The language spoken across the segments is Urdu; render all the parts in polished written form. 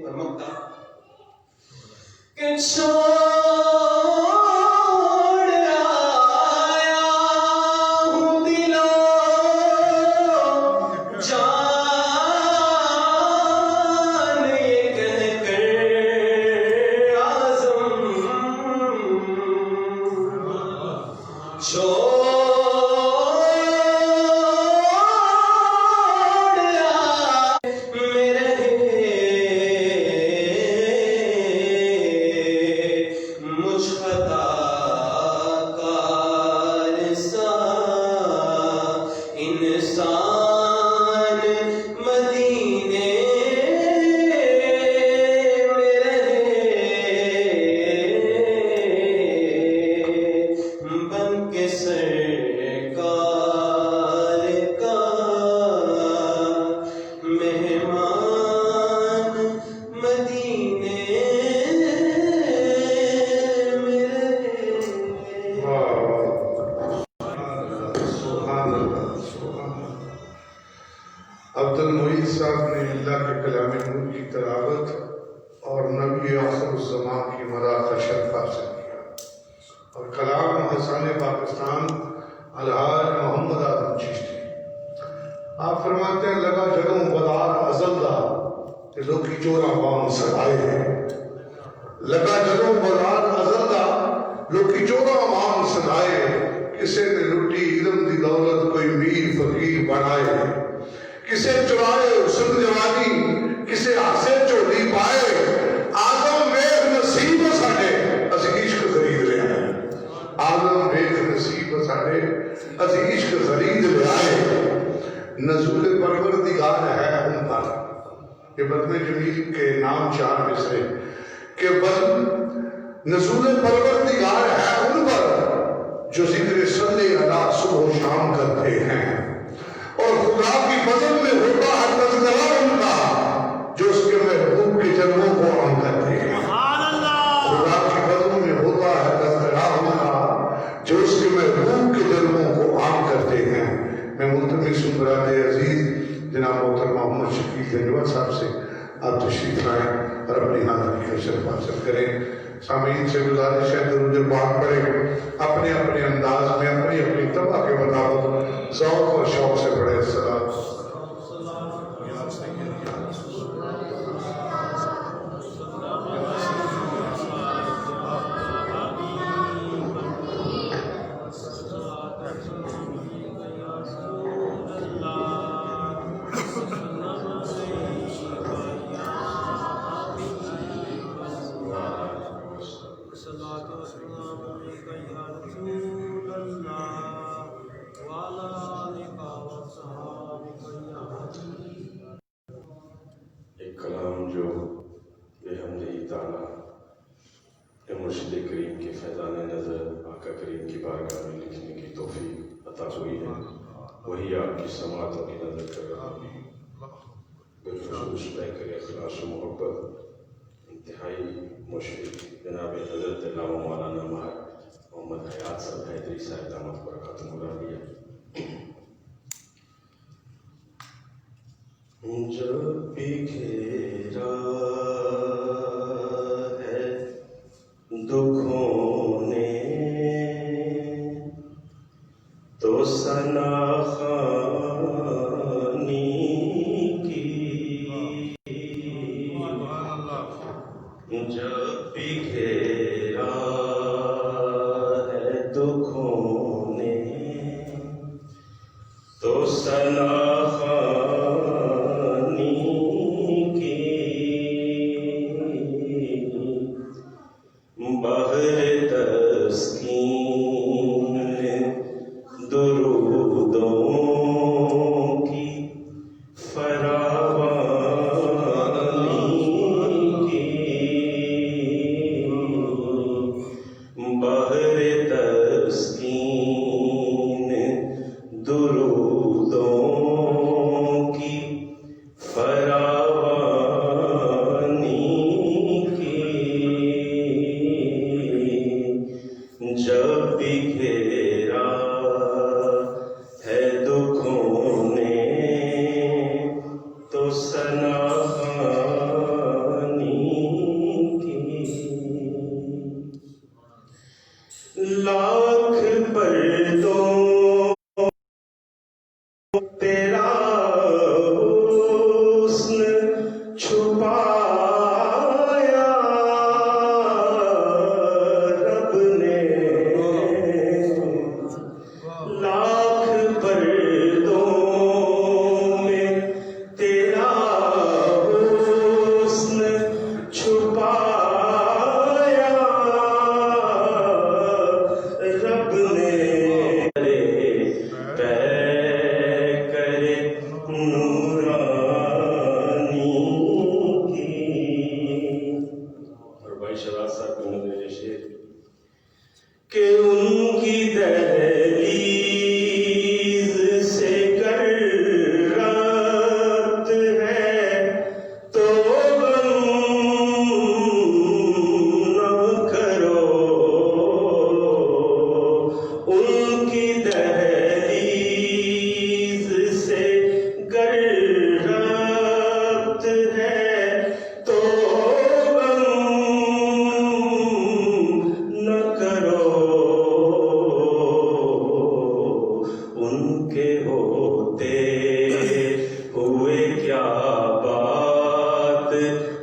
اور مکہ کہ چھوڑ آیا ہوں دلو جان یہ کہہ کر عزم چھوڑ انسان مدینے میں رہے بن کے سرکار کا مہمان مدینے میں رہے. عبد المعید صاحب نے اللہ کے کلام نور کی تلاوت اور نبی آخر الزمان کی مداح کا شرف حاصل کیا اور کلام حسن پاکستان الحاج محمد اعظم چشتی. آپ فرماتے ہیں لگا جنوں بدار ازلدہ دلوں کی چورا بام سدائے ہیں. لگا جنوں بدار ازلدہ لوگ کی چورا بام سدائے کسے نے لٹی علم دی دولت کوئی میر فقیر بنائے کسے چرائے حسن جوانی کسے آسے چولی پائے آدم ویخ نصیب ساڑے اسی عشق خرید لے آئے. آدم ویخ نصیب ساڑے اسی عشق خرید لے آئے. نزول پروردگار ہے ان پر یہ بطن جمیل کے نام چار میں سے کہ بل نزول پروردگار ہے ان پر جو ذکر صلی اللہ صبح و شام کرتے ہیں اور خدا کی فضل میں ہوتا ہے تذکرہ ان کا جو اس کے محبوب کے جلووں کو عام کرتے ہیں. خدا کی فضل میں ہوتا ہے تذکرہ ان کا جو اس کے محبوب کے جلووں کو عام کرتے ہیں. میں ملتمس ہوں برادر عزیز جناب محترم محمد شکیل گنجوہ صاحب سے آپ تشریف لائیں اور اپنی حاضری کا شرف حاصل کریں. سامعین سے گزارش ہے درود پاک پڑھیں اپنے اپنے انداز میں اپنی اپنی طبع کے مطابق ذوق اور شوق سے پڑھیں. السلام ایک کلام جو بحمدہ تعالیٰ مرشد کریم کے فیضان نظر آقا کریم کی بارگاہ میں لکھنے کی توفیق عطا ہوئی ہے وہی آپ کی سماعتوں کی نظر کر رہا ہوں. بالخصوص بہتر اخلاص و محبت انتہائی مشرق جناب حضرت علامہ مولانا ماہر محمد حیات صاحب حیدری صاحب دامت برکاتہ العالیہ. جب بھی گھیرا ہے دکھوں نے تو ثنا خوانی کی جب بھی گھیرا ہے دکھوں نے تو ثنا درودوں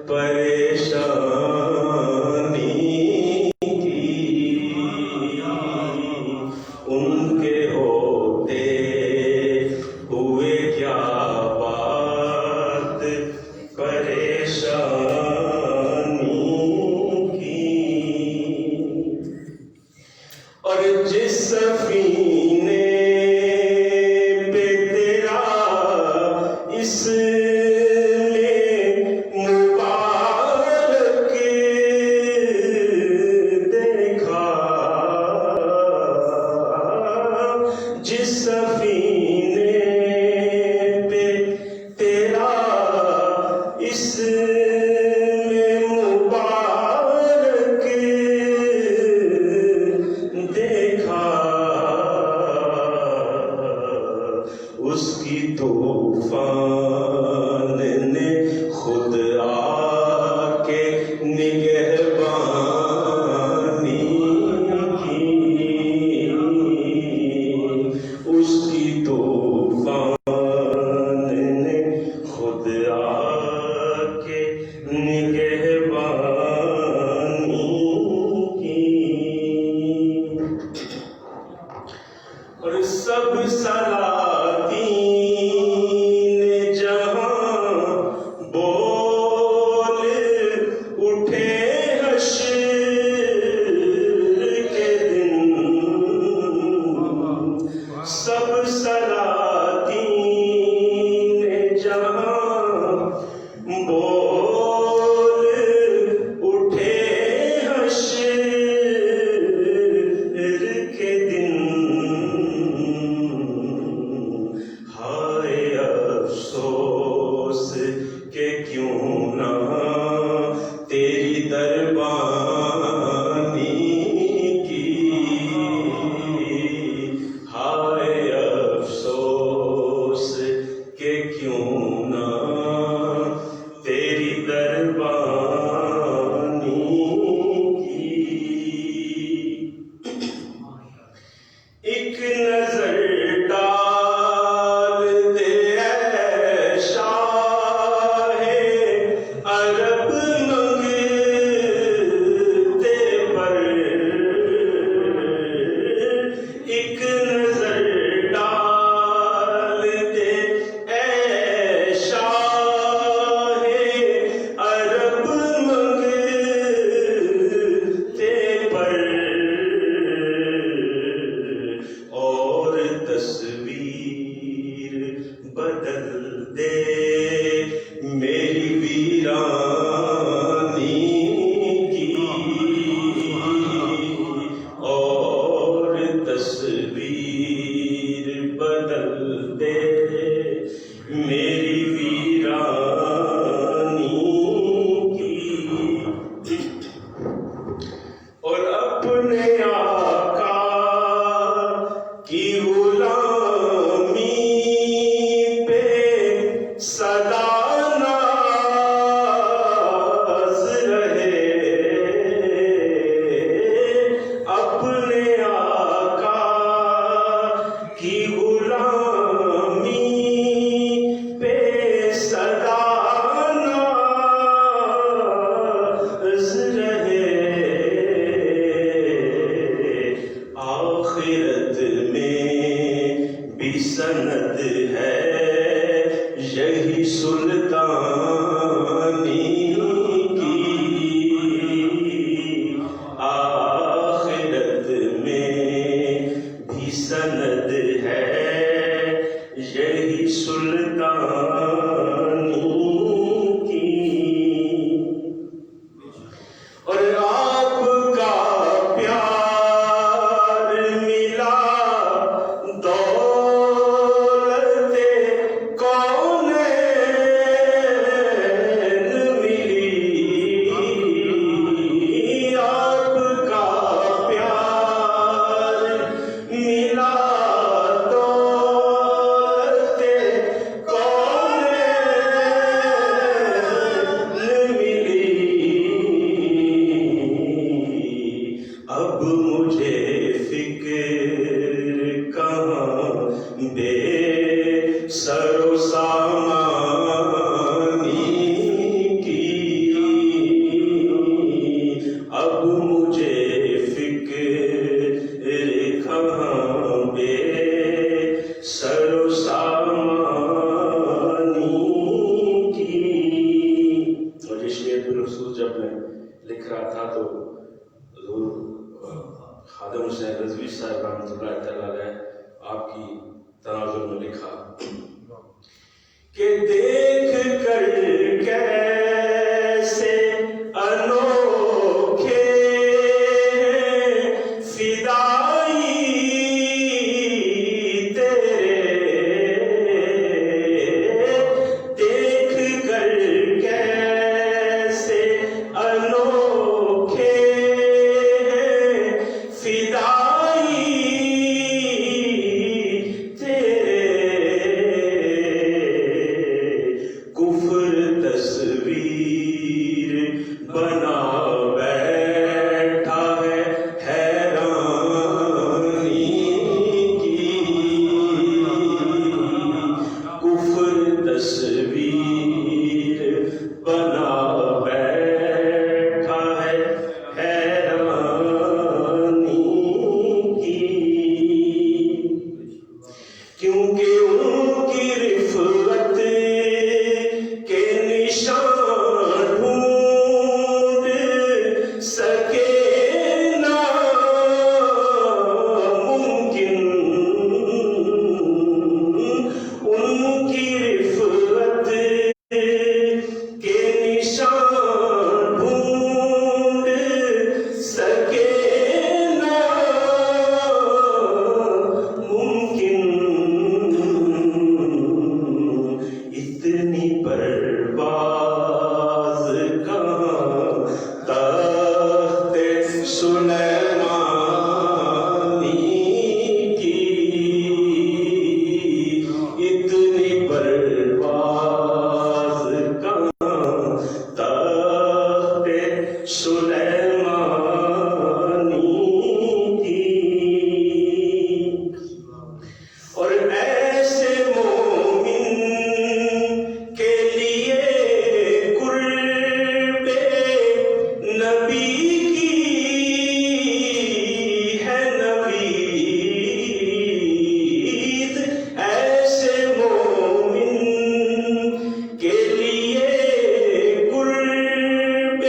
پریشانی کی، ان کے ہوتے ہوئے کیا بات پریشانی کی، اور جس سفینے پہ تیرا اس نے مبارک دیکھا، جس سفینے پہ تیرا اس نے مبارک دیکھا، اس کی طوفان نے خود آ کے نگہبانی کی، اس کی طوفان نے خود آ کے نگہبانی کی، اور سب سلاطین جہاں بول اٹھے حشر کے دن، سب سلاطین جہاں بول تشریف الرسول جب میں لکھ رہا تھا تو حضور خادم حسین رضوی صاحب رحمۃ اللہ تعالیٰ علیہ آپ کی تناظر میں لکھا کہ دیکھ کر کیسے انوکھے فدائی تیرے، دیکھ کر کیسے انوکھے فدائی کفر تصویر بنا بیٹھا ہے حیرانی کی، کفر تصویر بنا بیٹھا ہے حیرانی کی، کیونکہ ان کی رفعت کے نشان ڈھونڈ سکے ناممکن، ان کی رفعت کے نشان ڈھونڈ سکے ناممکن، اتنی پرواز کہاں تخت سلیمانی کی، اتنی پرواز کہاں تخت سلیمانی کی، اور ایسے مومن کے لیے قرب نبی کی ہے نوید، ایسے مومن کے لیے قرب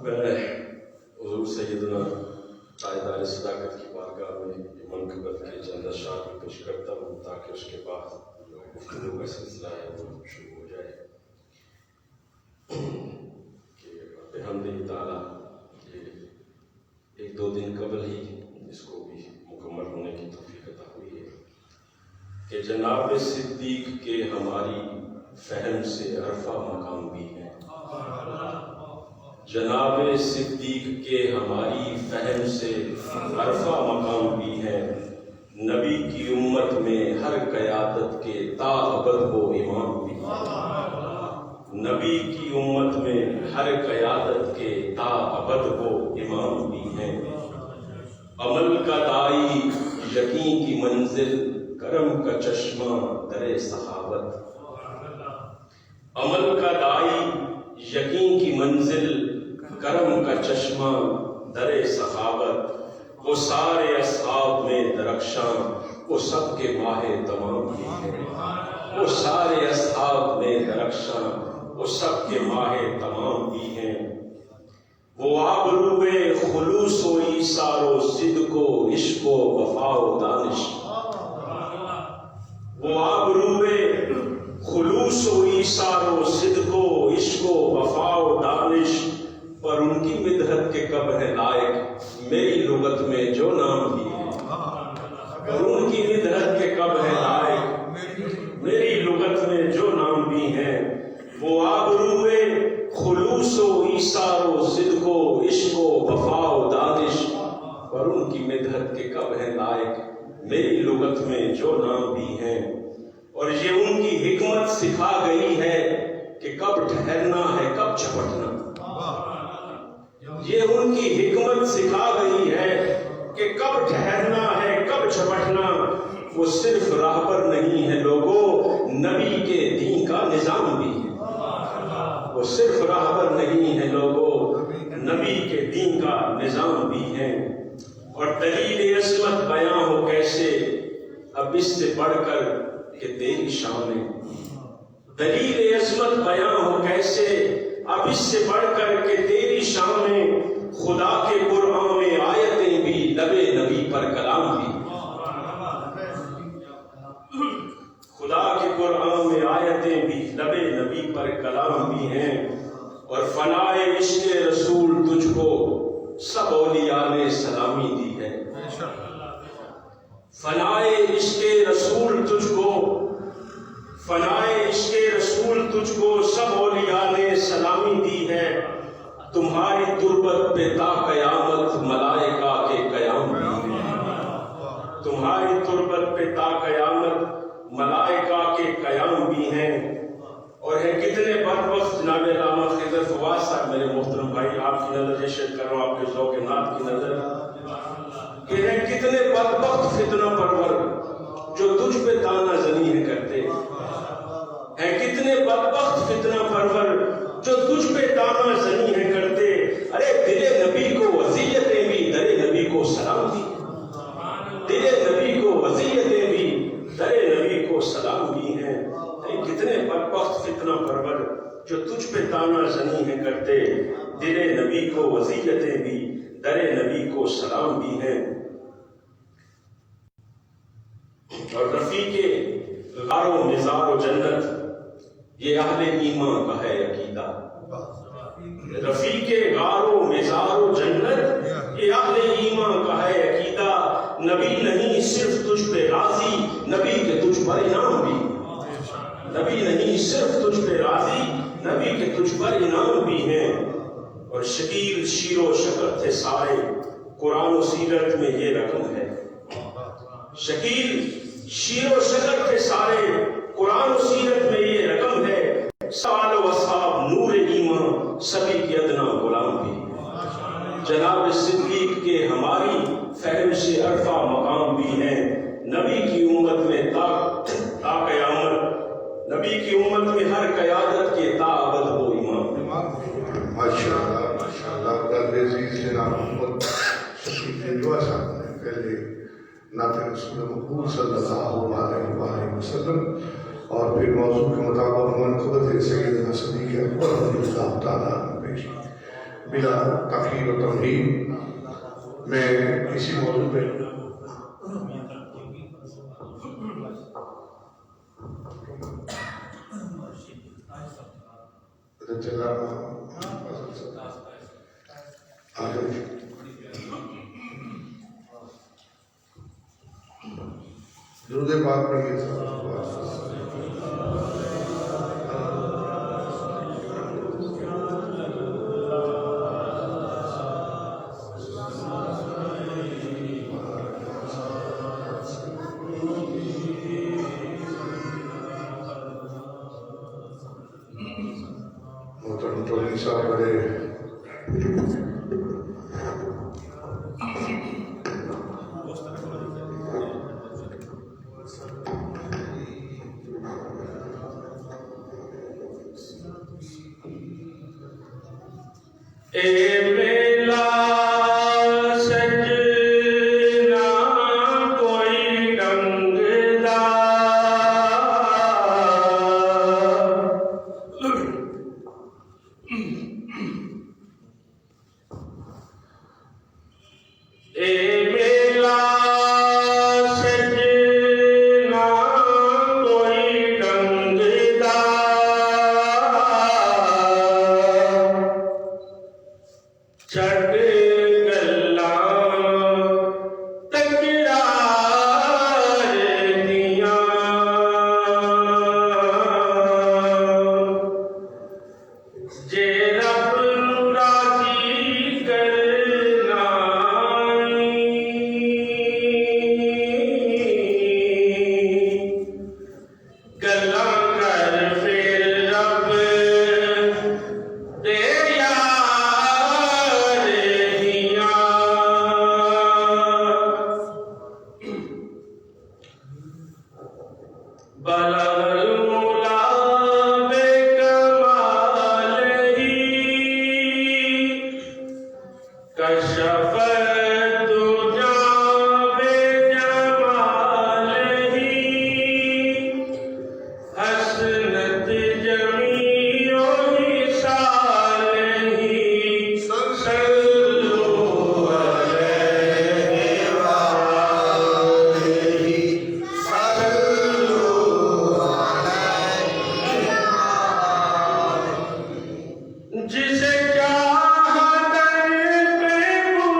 میں حضور سیدنا تاجدار صداقت کی بارگاہ میں یہ منقبت کے چند اشعار پیش کرتا ہوں تاکہ اس کے بعد جو گفتگو کا سلسلہ ہے وہ شروع ہو جائے کہ بحمدہ تعالیٰ یہ ایک دو دن قبل ہی اس کو بھی مکمل ہونے کی توفیق عطا ہوئی ہے کہ جناب صدیق کے ہماری فہم سے عرفہ مقام بھی ہے، جناب صدیق کے ہماری فہم سے عرفہ مقام بھی ہے، نبی کی امت میں ہر قیادت کے تا ابد وہ امام بھی ہے، نبی کی امت میں ہر قیادت کے تا ابد وہ امام بھی ہیں، عمل کا دائی یقین کی منزل کرم کا چشمہ در صحابت، عمل کا دائی یقین کی منزل کرم کا چشمہ در صحابت، وہ سارے اصحاب میں درخشاں وہ سب کے ماہ تمام بھی ہیں، وہ سارے اصحاب میں درخشاں وہ سب کے ماہ تمام بھی ہیں، وہ آبروئے خلوص و ایثار و صدق و عشق و وفا و دانش، وہ آبروئے خلوص و ایثار و صدق و عشق و وفا و دانش، پر ان کی مدحت کے کب ہے لائق میری لغت میں جو نام بھی ہے، پر ان کی مدحت کے کب ہے لائق میری لغت میں جو نام بھی ہیں، وہ آبروئے خلوص و ایثار و صدق و عشق و وفا و دانش، پر ان کی مدحت کے کب ہے لائق میری لغت میں جو نام بھی ہیں، اور یہ ان کی حکمت سکھا گئی ہے کہ کب ٹھہرنا ہے کب جھپٹنا، یہ ان کی حکمت سکھا گئی ہے کہ کب ٹھہرنا ہے کب جھپٹنا، وہ صرف راہبر نہیں ہے لوگوں نبی کے دین کا نظام بھی ہے، وہ صرف راہبر نہیں ہے لوگوں نبی کے دین کا نظام بھی ہے، اور دلیل عصمت بیاں ہو کیسے اب اس سے بڑھ کر کہ تیری شان ہے، دلیل عصمت بیاں ہو کیسے اب اس سے بڑھ کر کہ تیری شان ہے، خدا کے قرآن میں آیتیں بھی لبے نبی پر کلام بھی، خدا کے قرآن میں آیتیں بھی لبے نبی پر کلام بھی ہیں، اور فنائے عشق رسول تجھ کو سب اولیاء نے سلامی دی ہے، فنائے عشق رسول تجھ کو، فنائے عشق رسول تجھ کو سب اولیاء نے سلامی دی ہے، تمہاری تربت پہ تا قیامت ملائکہ کے قیام بھی ہیں، تمہاری تربت پہ تا قیامت ملائکہ کے قیام بھی ہیں، اور ہے کتنے بدبخت جناب علامہ خضر فواد صاحب میرے محترم بھائی، آپ کی نظر ارشاد کر رہا ہوں آپ کے ذوق نعت کی نظر، کہ ہے کتنے بدبخت فتنہ پرور جو تجھ پہ تانا زنی ہے کرتے ہیں، کتنے بدبخت فتنہ پرور جو تجھ پہ تانا زنی ہے کرتے، ارے دل نبی کو وصیتیں بھی در نبی کو سلام دی، دل نبی کو وصیتیں بھی در نبی کو سلام دی ہیں، کتنے بدبخت فتنہ پرور جو تجھ پہ تانا زنی ہے کرتے، دل نبی کو وصیتیں بھی در نبی کو سلام بھی ہیں، اور رفیق غار و مزار و جنت یہ اہل ایمان کا ہے عقیدہ، رفیق غار و مزار و جنت یہ اہل ایمان کا ہے عقیدہ، نبی نہیں صرف تجھ پہ راضی نبی کے تجھ پر انعام بھی، نبی نہیں صرف تجھ پہ راضی نبی کے تجھ پر انعام بھی ہیں، اور شکیل شیر و شکر تھے سارے قرآن و سیرت میں یہ رقم ہے، شکیل شیر و شکر تھے سارے قرآن و سیرت میں یہ رقم ہے، سال و اصحاب نور ایمان سبھی کے ادنا غلام بھی، جناب صدیق کے ہماری فہم سے عرفہ مقام بھی ہیں، نبی کی امت میں تا قیامت، نبی کی امت میں ہر قیادت کے تا ابد وہ امام۔ ماشاءاللہ ماشاءاللہ، درد عزیز جناب محمد شفیق دلوا صاحب نے پہلے نعت رسول مقبول صلی اللہ علیہ وآلہ وسلم اور پھر موضوع کے مطابق منقبت سیدنا صدیق اکبر رضی اللہ تعالیٰ عنہ پیش کی۔ بلا تاخیر و تمہید میں اسی موضوع پہ درود پاک پڑھیے محترم ٹونی صاحب بڑے جسے چاہا در پہ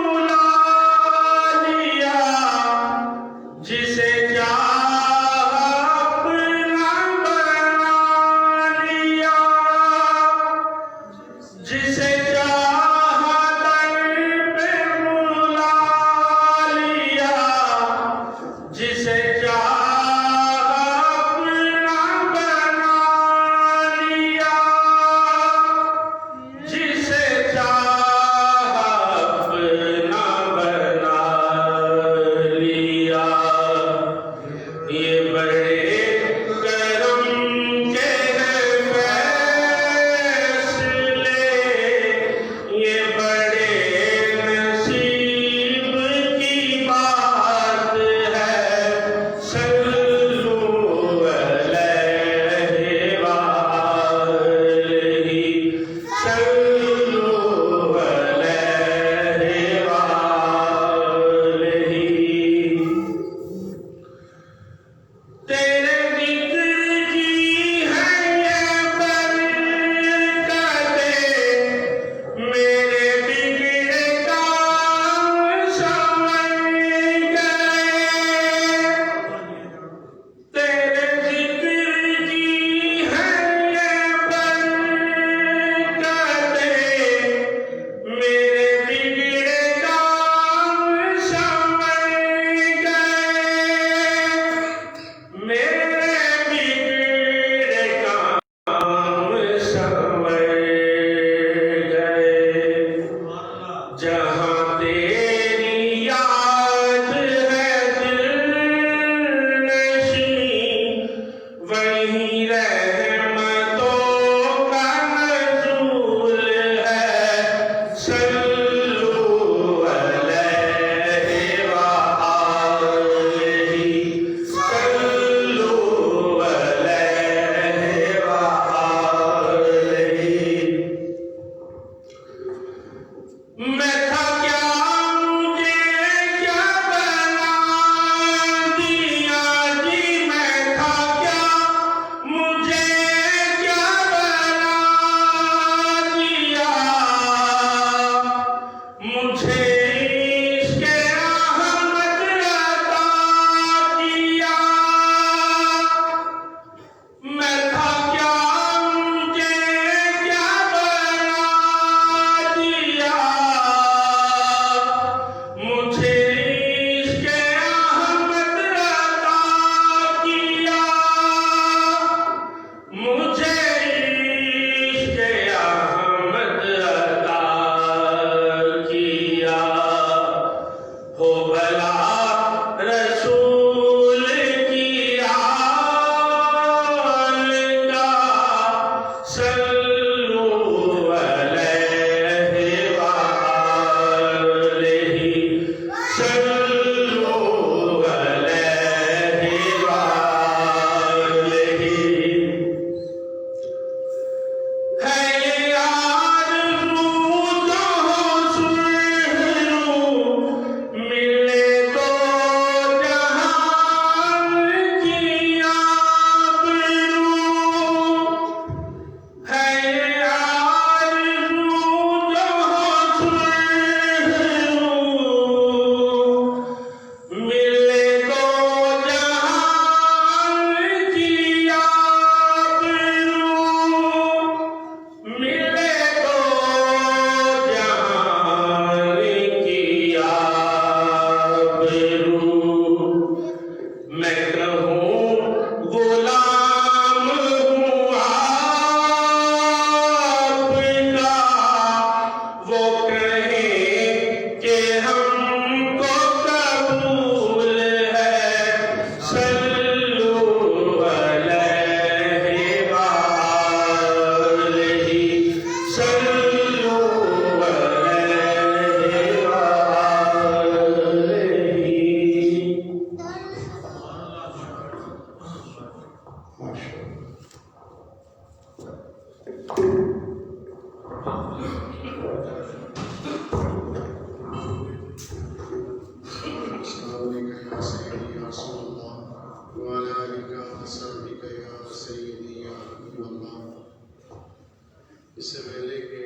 اس سے پہلے کہ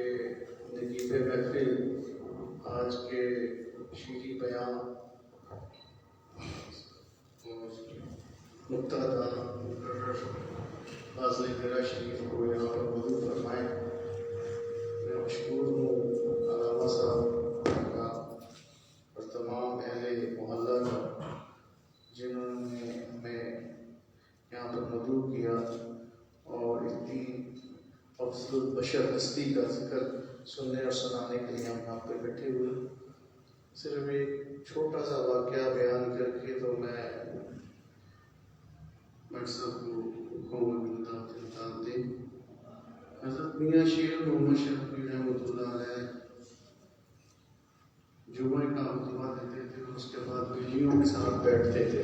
نگیب محفل آج کے شیریں بیان نقطہ دانا فاضل گرہ شریف کو یہاں پر موجود فرمائیں. میں مشکور ہوں علامہ صاحب کا اور تمام اہل محلہ کا جنہوں نے ہمیں یہاں پر مدعو کیا اور اتنی افضل البشر ہستی کا ذکر سننے اور سنانے کے لیے ہم یہاں پہ بیٹھے ہوئے. صرف ایک چھوٹا سا واقعہ بیان کر کے تو میں صاحب کو دیں. حضرت میاں شیر محمد شفیع رحمۃ اللہ علیہ جمعہ کا خطبہ دیتے تھے اور اس کے بعد بیلیوں کے ساتھ بیٹھتے تھے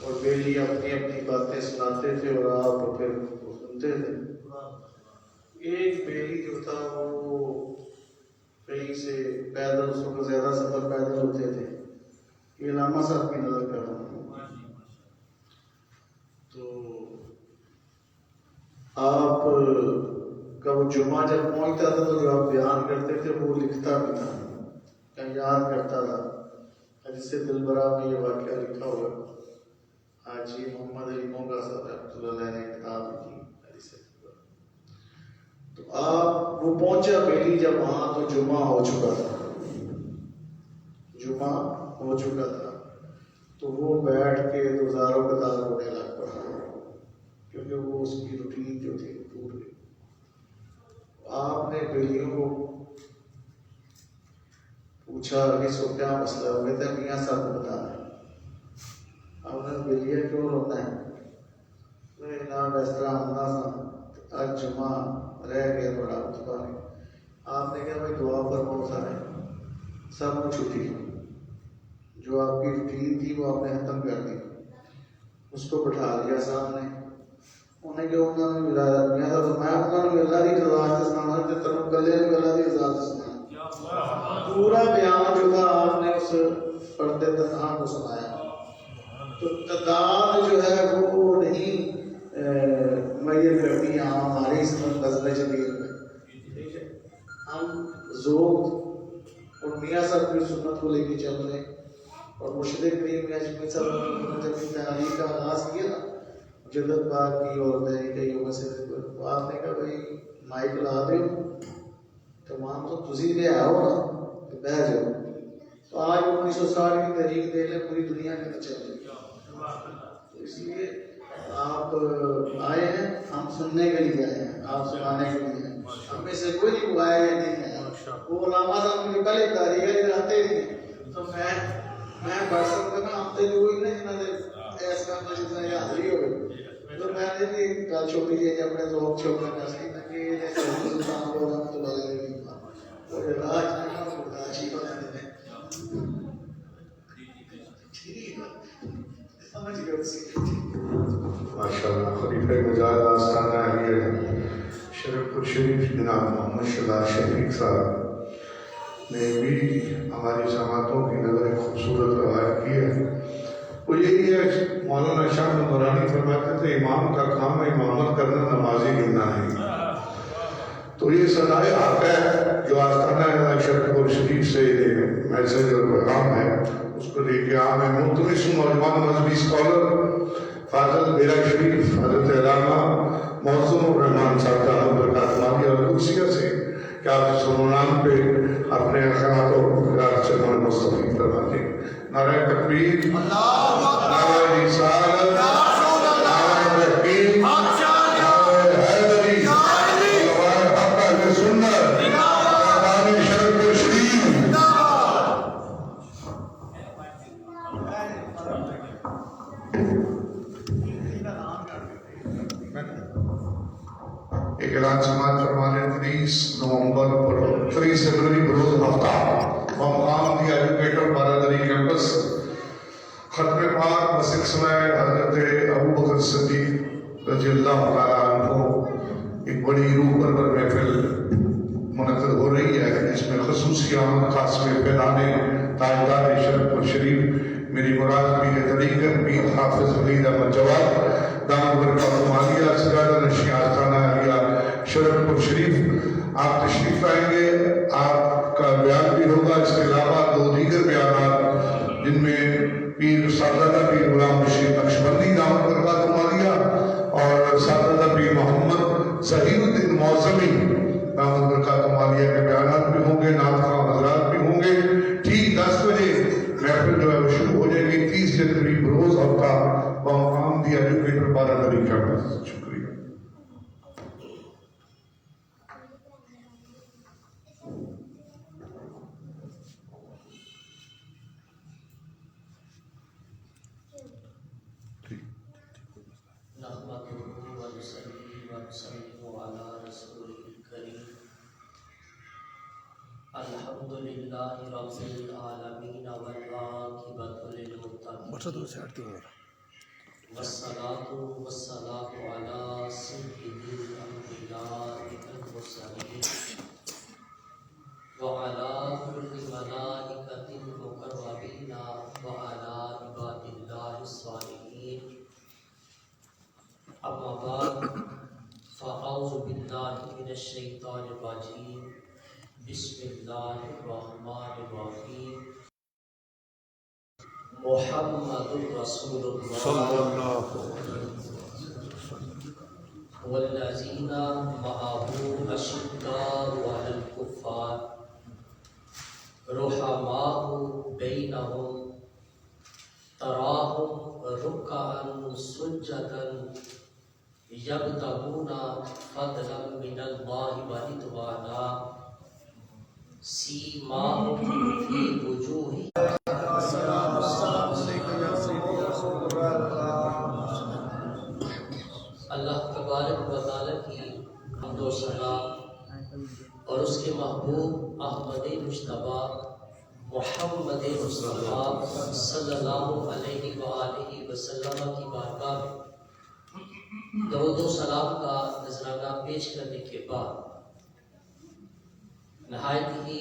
اور بیلی اپنی اپنی باتیں سناتے تھے اور آپ پھر سنتے تھے. ایک بیلی جو تھا وہ کہیں سے پیدل، اس کو زیادہ سفر پیدل ہوتے تھے. یہ علامہ صاحب کی نظر کر رہا ہوں. تو آپ کا وہ جمعہ جب پہنچتا تھا تو جو آپ بیان کرتے تھے وہ لکھتا بھی تھا یا یاد کرتا تھا. حدیث دلبرا میں یہ واقعہ لکھا ہوا. حاجی محمد علی مونگا صاحب رحمۃ اللہ علیہ نے کتاب لکھی حدیث دلبرا. تو آپ وہ پہنچا بیلی جب وہاں تو جمعہ ہو چکا تھا. جمعہ ہو چکا تھا تو وہ بیٹھ کے دوزاروں کا دار رونے لگ پڑا کیونکہ وہ اس کی روٹین جو تھی ٹوٹ گئی. آپ نے بیلیوں کو پوچھا اس کو کیا مسئلہ ہو گیا تھا. میاں صاحب کو بتانا ہے. آپ نے بیلیا کیوں رونا ہے؟ جناب اس طرح ہونا تھا، آج جمعہ رہ گیا بڑا خطبہ نہیں. آپ نے کہا بھائی دعا پر بہت سارے سب کو چھٹی، جو آپ کی روٹین تھی وہ آپ نے ختم کر دی. اس کو بٹھا لیا سامنے. انہیں کہ انہوں نے میاں صاحب میں انہوں نے اللہ کی رضا سے سنانا تے ترو گلے نے اللہ کی رضا سے سنانا. پورا بیان جو تھا آپ نے اس پردے تنہا کو سنایا، تو تعداد جو ہے وہ نہیں میل کرتی ہاں ہماری اس نظر جدید میں، ٹھیک ہے، ہم ذوق اور میاں صاحب کی سنت کو لے کے چل رہے ہیں، اور مرشد کریم میاں صاحب نے جب تحریر کا آغاز کیا نا جدت بات کی اور کئی سے تو آپ نے کہا بھائی مائک لا دو تمام تو تسی لے آؤ نا تو بہ جاؤ، تو آج 1960 کی تحریک دے لیں پوری دنیا کے اندر چل رہی ہے، تو اس لیے آپ آئے ہیں، ہم سننے کے لیے آئے ہیں، آپ سنانے کے لیے ہیں، ہم میں سے کوئی نہیں ہوا ہے یا نہیں ہے، وہ علامہ صاحب کی پہلے تاریخ رہتے نہیں، تو میں بڑھ سکتا نا ہم تو کوئی نہیں جنہوں نے ایسا کرنا جتنا یہ حاضری ہو گئی، تو میں نے بھی گل چھوٹی جی اپنے ذوق چھوٹا کر سکتا کہ یہ سلطان کو رحمۃ اللہ علیہ وہ راج نہیں راج ہی بنانے میں سمجھ گئے ماشاءاللہ خلیفہ مجاہد آستانہ علیہ شریف پور شریف جناب محمد شہزاد شفیق صاحب نے بھی ہماری سماعتوں کی نظر ایک خوبصورت روایت کی ہے، وہ یہی ہے مولانا شاہ نورانی فرماتے تھے امام کا کام ہے امامت کرنا، نمازی گننا نہیں، تو یہ صدائے حق ہے جو آستانہ شریف پور شریف سے میسج اور پیغام ہے اس کو لے کے عام ہے۔ ملتمس نوجوان مذہبی اسکالر فاضل بیرا شریف حضرت علامہ معظم الرحمان صاحب کا برکات مالی اور کرسیہ سے کہ آپ سنونان پہ اپنے خیالات اور فکرات سے ہمیں مستفید کرواتے ہیں۔ نعرہ تکبیر، نعرہ رسالت، نعرہ تحقیق، نعرہ حیدری، نعرہ حق اہل سنت، نعرہ شریف پور شریف۔ ایک اعلان سماعت فرمانے 30 نومبر پر 3 فروری بروز ہفتہ بمقام دی ایجوکیٹر بارادری کیمپس ختم پاک بسلسلہ حضرت ابو بکر صدیق رضی اللہ تعالیٰ عنہ ایک بڑی روح پرور محفل منعقد ہو رہی ہے، جس میں خصوصی آمد خاص میں فیضان تاجدار شریف پور شریف میری مراد پیر طریقت پیر حافظ ولید احمد جواد دامت برکاتہ عالیہ سجادہ نشین آستانہ عالیہ شریف پور شریف آپ تشریف لائیں گے، آپ کا بیان بھی ہوگا، اس کے علاوہ 2 دیگر بیانات جن میں پیر سادہ پیر غلام رشید نقشبندی دامت برکاتہ عالیہ اور سادہ پیر محمد ظہیر الدین معظمی دامت برکاتہ عالیہ کے بیانات بھی ہوں گے، نعت خواہ حضرات بھی ہوں گے۔ ٹھیک 10 بجے محفل جو ہے وہ شروع ہو جائے گی 30 جنوری بروز ہفتہ بمقام دی ایجوکیٹر بارادری کیمپس۔ شکریہ۔ الحمدللہ رب العالمین والعاقبۃ للمتقین والصلاۃ والسلام علی سید الانبیاء والمرسلین وعلی کل ملائکۃ المقربین وعلی عباد اللہ الصالحین، اما بعد فاعوذ باللہ من الشیطان الرجیم، بسم اللہ الرحمن الرحیم، محمد رسول اللہ صلی اللہ علیہ وسلم والذین معه اشداء علی الکفار رحماء بینہم تراہم رکعا سجدا یبتغون فضلا من اللہ ورضوانا سیماہم فی وجوہہم۔ اللہ تبارک و تعالیٰ کی حمد و ثنا اور اس کے محبوب احمد مجتبیٰ محمد مصطفیٰ صلی اللہ علیہ وآلہ وسلم کی بارگاہ میں درود و سلام کا نذرانہ پیش کرنے کے بعد نہایت ہی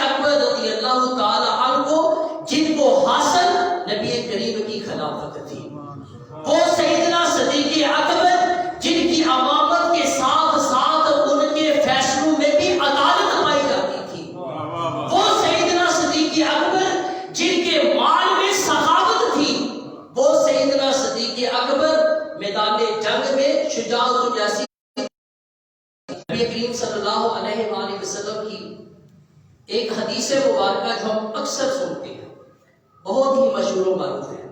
اکبر رضی اللہ تعالی عنہ کو جن کو حاصل نبی کریم کی خلافت تھی، وہ سیدنا صدیق اکبر جن کی امامت کے ساتھ ساتھ ان کے فیصلوں میں بھی عدالت پائی جاتی تھی، وہ سیدنا صدیق اکبر جن کے مال میں سخاوت تھی، وہ سیدنا صدیق اکبر میدان جنگ میں شجاعت جیسی نبی کریم صلی اللہ علیہ وآلہ وسلم کی ایک حدیث مبارکہ جو ہم اکثر سنتے ہیں، بہت ہی مشہور و معروف ہے۔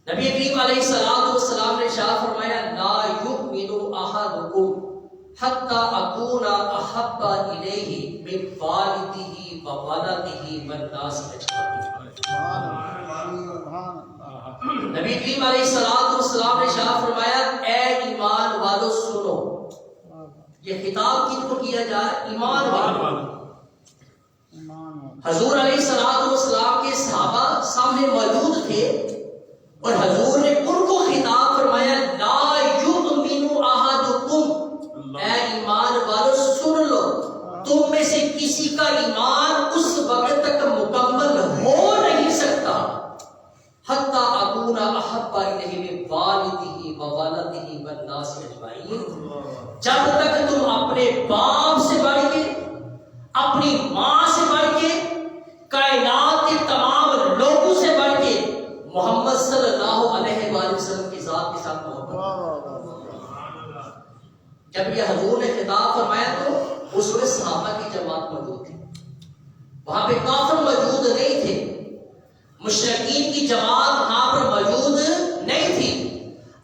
نبی کریم علیہ السلام نے ارشاد فرمایا لا یؤمن احدکم حتی اکون احب الیہ من والدہ و ولدہ والناس اجمعین۔ نبی کریم علیہ السلام نے ارشاد فرمایا اے ایمان والو سنو، یہ خطاب کن کو کیا جائے؟ ایمان والوں۔ حضور علیہ السلام کے صحابہ سامنے موجود تھے اور حضور نے ان کو خطاب فرمایا لا یؤمن احدکم، اے ایمان والو سن لو، تم میں سے کسی کا ایمان اس وقت تک مکمل ہو نہیں سکتا حتی اکون احب الیہ من والدہ و ولدہ والناس اجمعین، جب تک تم اپنے باپ سے بڑھ کے، اپنی ماں سے بڑھ کے، کائنات کے تمام لوگوں سے بڑھ کے محمد صلی اللہ علیہ وآلہ وسلم کی ذات کے ساتھ محبت۔ جب یہ حضور نے خطاب فرمایا تو اس وقت صحابہ کی جماعت موجود تھی، وہاں پہ کافر موجود نہیں تھے، مشرکین کی جماعت وہاں پر موجود نہیں تھی،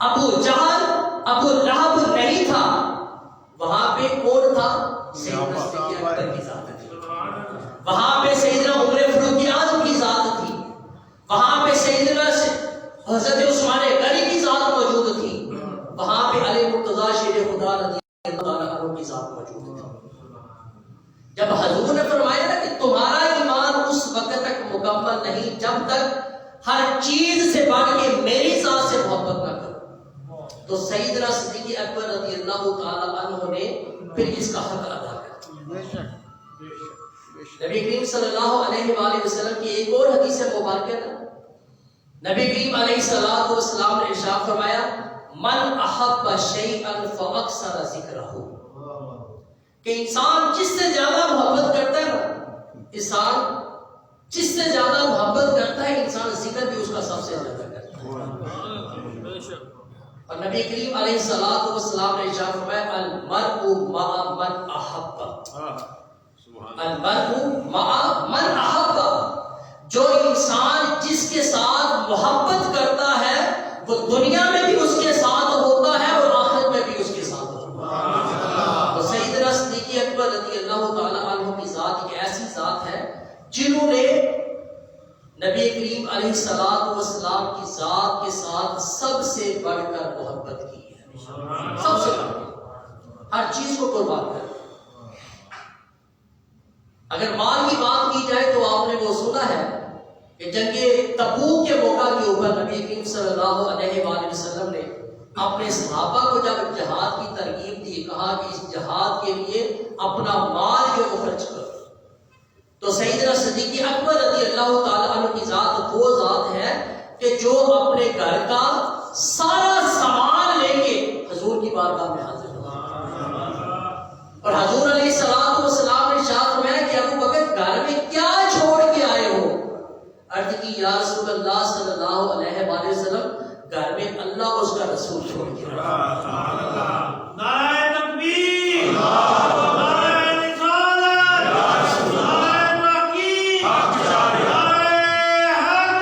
ابو جہل ابو لہب نہیں تھا، وہاں پہ کون تھا؟ سیدنا صدیق اکبر کی ذات تھی، وہاں پہ سیدنا عمر فاروق اعظم کی ذات تھی، وہاں پہ سیدنا حضرت عثمان غنی کی ذات موجود تھی، وہاں پہ علی مرتضی شیر خدا رضی اللہ عنہ کی ذات موجود تھی۔ جب حضور نے فرمایا نا کہ تمہارا ایمان اس وقت تک مکمل نہیں جب تک ہر چیز سے بڑھ کے میری ذات سے محبت نہ کرو، تو سیدنا صدیق اکبر رضی اللہ تعالی عنہ نے پھر اس کا حق ادا کیا۔ نبی کریم صلی اللہ علیہ وآلہ وسلم کی ایک اور حدیث مبارکہ ہے، نبی کریم علیہ السلام نے ارشاد فرمایا من احب شیئا فاکثر ذکرہ، کہ انسان جس سے زیادہ محبت کرتا ہے نا، انسان جس سے زیادہ محبت کرتا ہے انسان ذکر بھی اس کا سب سے زیادہ کرتا ہے۔ اور نبی کریم علیہ السلام نے ارشاد فرمایا المرء مع من احب، المرء مع من احب، جو انسان جس کے ساتھ محبت کرتا ہے وہ دنیا میں بھی اس کے ساتھ ہوتا ہے اور آخرت میں بھی اس کے ساتھ ہوتا ہے۔ تو سیدنا صدیق اکبر رضی اللہ تعالی عنہ کی ذات ایک ایسی ذات ہے جنہوں نے نبی کریم علیہ السلام کی ذات کے ساتھ سب سے بڑھ کر محبت کی ہے، سب سے بڑھ کر ہر چیز کو قربان کر۔ اگر مال کی بات کی جائے تو آپ نے وہ سنا ہے کہ جنگ تبوک کے موقع کے اوپر نبی کریم صلی اللہ علیہ وآلہ وسلم نے اپنے صحابہ کو جب جہاد کی ترغیب دی، کہا کہ اس جہاد کے لیے اپنا مال جو خرچ کرو، تو سیدنا صدیق اکبر رضی اللہ تعالی عنہ کی ذات وہ ذات ہے کہ جو اپنے گھر کا سارا سامان لے کے حضور کی بارگاہ میں حاضر ہوا، اور حضور علیہ السلام نے ارشاد فرمایا کہ ابو بکر گھر میں کیا چھوڑ کے آئے ہو؟ عرض کی یا رسول اللہ صلی اللہ علیہ وآلہ وسلم گھر میں اللہ اور اس کا رسول چھوڑ کے آئے۔ نعرہ تکبیر، نعرہ رسالت، نعرہ تحقیق، نعرہ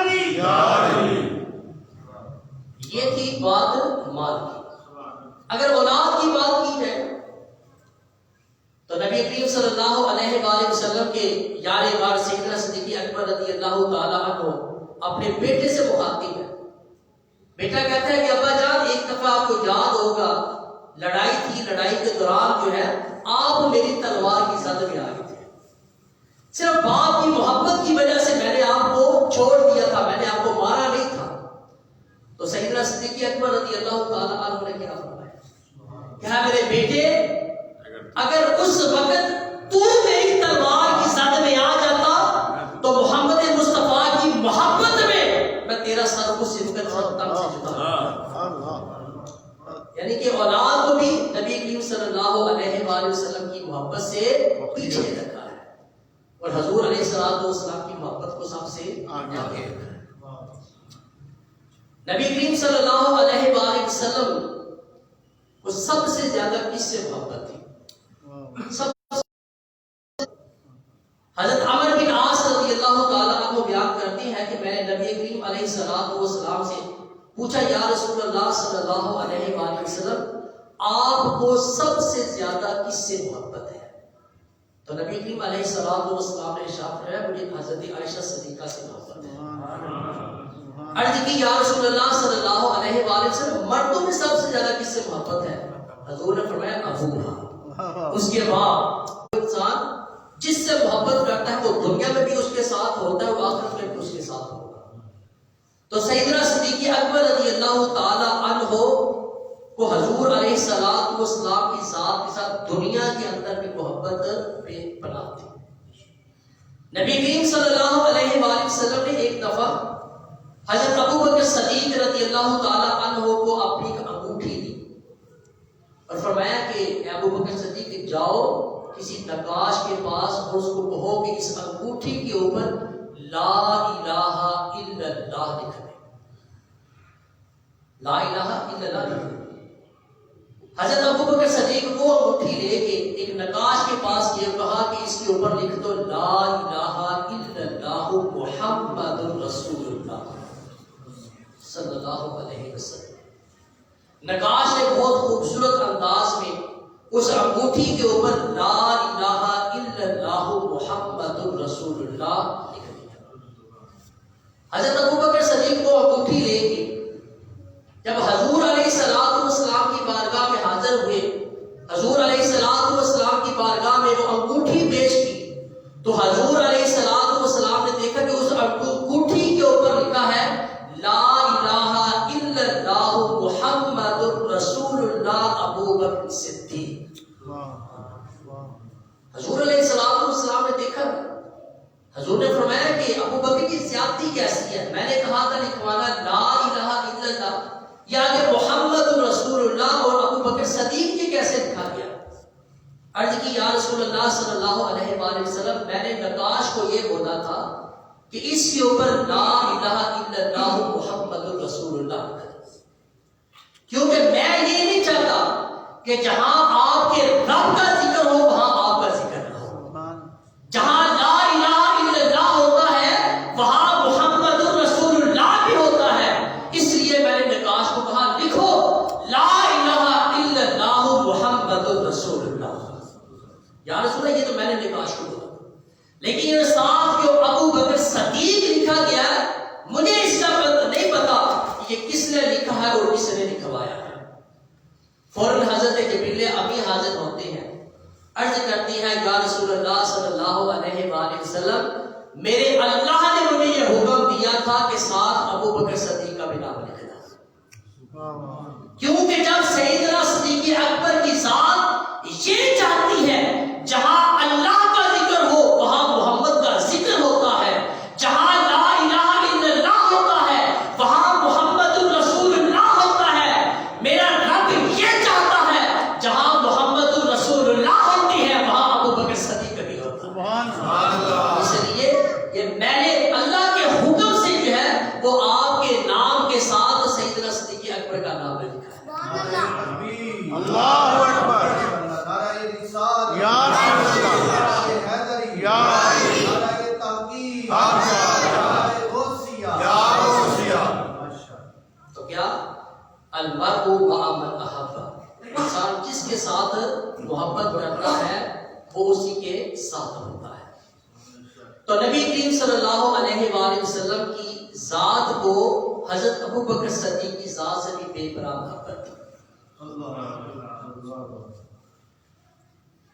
حیدری۔ یہ تھی بات مال کی۔ اگر اولاد کی بات کی جائے تو نبی کریم صلی اللہ علیہ وآلہ وسلم کے یار غار سیدنا صدیق اکبر رضی اللہ تعالی عنہ اپنے بیٹے سے مخاطب ہے۔ بیٹا کہتا ہے کہ ابا جان ایک دفعہ آپ کو یاد ہوگا لڑائی تھی، لڑائی کے دوران جو ہے آپ میری تلوار کی زد میں آ گئے تھے، صرف باپ کی محبت کی وجہ سے میں نے آپ کو چھوڑ دیا تھا، میں نے آپ کو مارا نہیں تھا۔ تو سیدنا صدیق اکبر رضی اللہ تعالی عنہ نے کیا فرمایا کہ میرے بیٹے اگر اس وقت تو میری تلوار کی زد میں یعنی کہ اولاد کو بھی نبی کریم صلی اللہ علیہ وآلہ وسلم کی محبت سے پیچھے رکھا ہے اور حضور علیہ الصلوۃ والسلام کی محبت کو سب سے آگے رکھا ہے۔ نبی کریم صلی اللہ علیہ وآلہ وسلم کو سب سے زیادہ کس سے محبت تھی؟ حضرت عمر بن عاص رضی اللہ تعالیٰ عنہ بیان کرتے ہیں کہ میں نے نبی کریم علیہ السلام سے پوچھا یا رسول اللہ صلی اللہ علیہ وآلہ وسلم آپ کو سب سے زیادہ کس سے محبت ہے؟ تو نبی کریم علیہ السلام نے ارشاد فرمایا مجھے حضرت عائشہ صدیقہ سے محبت ہے۔ عرض کی یا رسول اللہ صلی اللہ علیہ وآلہ وسلم مردوں میں سب سے زیادہ کس سے محبت ہے؟ حضور نے فرمایا ابوہا، اس کے بعد انسان جس سے محبت کرتا ہے وہ دنیا میں بھی اس کے ساتھ ہوتا ہے اور آخرت میں بھی اس کے ساتھ ہوگا۔ تو سیدنا صدیق اکبر رضی اللہ تعالی عنہ کو حضور علیہ الصلوۃ والسلام کی ذات کے ساتھ دنیا کے اندر بھی محبت پہ پناہ تھی۔ نبی کریم صلی اللہ علیہ وآلہ وسلم نے ایک دفعہ حضرت ابوبکر صدیق رضی اللہ تعالی عنہ کو اپنی ایک انگوٹھی دی اور فرمایا کہ اے ابوبکر صدیق جاؤ کسی نقاش کے پاس اور اس کو کہو کہ اس انگوٹھی کے اوپر لا الہ الا اللہ لکھ دے، لا الہ الا اللہ لکھ دے۔ حضرت ابوبکر صدیق وہ انگوٹھی لے کے ایک نقاش کے پاس یہ کہا کہ اس کے اوپر لکھ دو لا الہ الا اللہ محمد رسول اللہ صلی اللہ علیہ وسلم۔ نقاش نے بہت خوبصورت انداز میں اس انگوٹھی کے اوپر لا الہ الا اللہ محمد رسول اللہ لکھ دیا۔ حضرت ابوبکر صدیق کو انگوٹھی لے کے جب حضور علیہ السلام کی بارگاہ میں حاضر ہوئے، حضور علیہ السلام کی بارگاہ میں وہ انگوٹھی پیش کی تو حضور علیہ السلام نے دیکھا کہ اس انگوٹھی کے اوپر لکھا ہے لا الہ الا اللہ محمد رسول اللہ ابوبکر صدیق۔ حضور علیہ السلام نے دیکھا، حضور نے فرمایا کہ ابوبکر کی زیادتی کیسی ہے؟ میں نے کہا تھا لکھوانا لا الہ الا اللہ یا کہ محمد رسول اللہ اور ابوبکر صدیق کے کیسے لکھا گیا؟ عرض کی یا رسول اللہ صلی اللہ علیہ وآلہ وسلم میں نے نقاش کو یہ بولا تھا کہ اس کے اوپر لا الہ الا اللہ محمد رسول اللہ لکھا جائے، کیونکہ میں یہ نہیں چاہتا کہ جہاں آپ کے رب کا ذکر ہو وہاں آپ کا ذکر نہ ہو، جہاں لا الہ الا اللہ ہوتا ہے وہاں محمد رسول اللہ بھی ہوتا ہے۔ اس لیے میں نے نقاش کو کہا لکھو لا الہ الا اللہ محمد رسول اللہ۔ یا رسول اللہ یہ تو میں نے نقاش کو بولا، لیکن یہ صاف جو ابوبکر صدیق لکھا گیا ہے مجھے اس کا نہیں پتا کہ یہ کس نے لکھا ہے اور کس نے لکھوایا ہے۔ فوراً حضرت جبریل ابھی حاضر ہوتے ہیں، عرض کرتی ہے یا رسول اللہ صلی اللہ علیہ وآلہ وسلم میرے اللہ نے مجھے یہ حکم دیا تھا کہ ساتھ ابوبکر صدیق کا بھی نام لکھنا، کیونکہ جب سیدنا صدیق اکبر کی ذات یہ چاہتی ہے جہاں اللہ کا ذکر ہو وہاں محمد کا ذکر ہوتا ہے، جہاں لا الہ الا اللہ ہوتا ہے وہاں محمد رسول اللہ ہوتا ہے۔ میرا رب یہ چاہتا ہے جہاں محمد رسول اللہ ہوتی ہے وہاں ابوبکر صدیق بھی ہوتا ہے۔ اس لیے یہ میں نے اللہ کے حکم سے جو ہے وہ آپ کے نام کے ساتھ سیدنا صدیق اکبر کا نام لکھا ہے۔ اللہ اکبر، یا رسول اللہ، یا تو کیا المرء مع من احب، انسان جس کے ساتھ محبت کرتا ہے وہ اسی کے ساتھ ہوتا ہے۔ تو نبی کریم صلی اللہ علیہ وآلہ وسلم کی ذات کو حضرت ابوبکر صدیق کی ذات سے بھی بے پناہ محبت تھی۔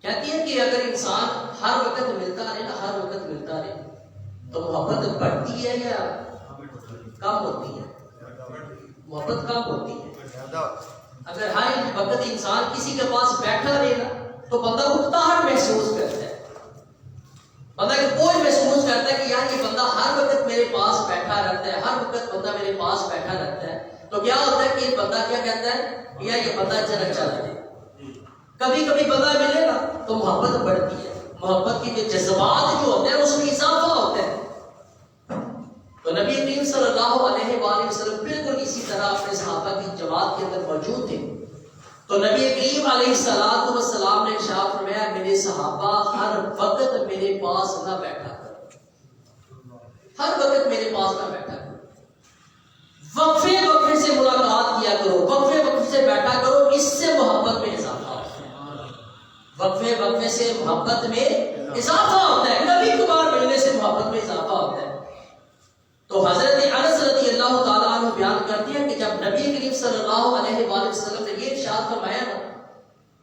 کہتی ہے کہ اگر انسان ہر وقت ملتا رہے نا، ہر وقت ملتا رہے تو محبت بڑھتی ہے یا کم ہوتی ہے؟ محبت کم ہوتی ہے۔ اگر ہر وقت انسان کسی کے پاس بیٹھا رہے نا تو بندہ اکتاہٹ محسوس کرتا ہے، بندہ کہ بوجھ محسوس کرتا ہے کہ یار یہ بندہ ہر وقت میرے پاس بیٹھا رہتا ہے، ہر وقت بندہ میرے پاس بیٹھا رہتا ہے۔ تو کیا ہوتا ہے کہ بندہ کیا کہتا ہے یا یہ بندہ چلا چلا جائے. کبھی کبھی بندہ ملے گا تو محبت بڑھتی ہے, محبت کے جذبات جو ہوتے ہیں اس میں اضافہ ہوتا ہے. تو نبی کریم صلی اللہ علیہ وآلہ وسلم بالکل اسی طرح اپنے صحابہ کی جماعت کے اندر موجود تھے. تو نبی کریم علیہ السلام نے ارشاد فرمایا میرے صحابہ ہر وقت میرے پاس نہ بیٹھا کرو, ہر وقت میرے پاس نہ بیٹھا کرو, وقفے وقفے سے ملاقات کیا کرو, وقفے وقفے سے بیٹھا کرو, اس سے محبت میں اضافہ ہوتا ہے. وقفے وقفے سے محبت میں اضافہ ہوتا ہے, کبھی کبھار ملنے سے محبت میں اضافہ ہوتا ہے. تو حضرت انس رضی اللہ تعالیٰ عنہ بیان کرتے ہیں کہ جب نبی کریم صلی اللہ علیہ وآلہ وسلم نے یہ ارشاد فرمایا نا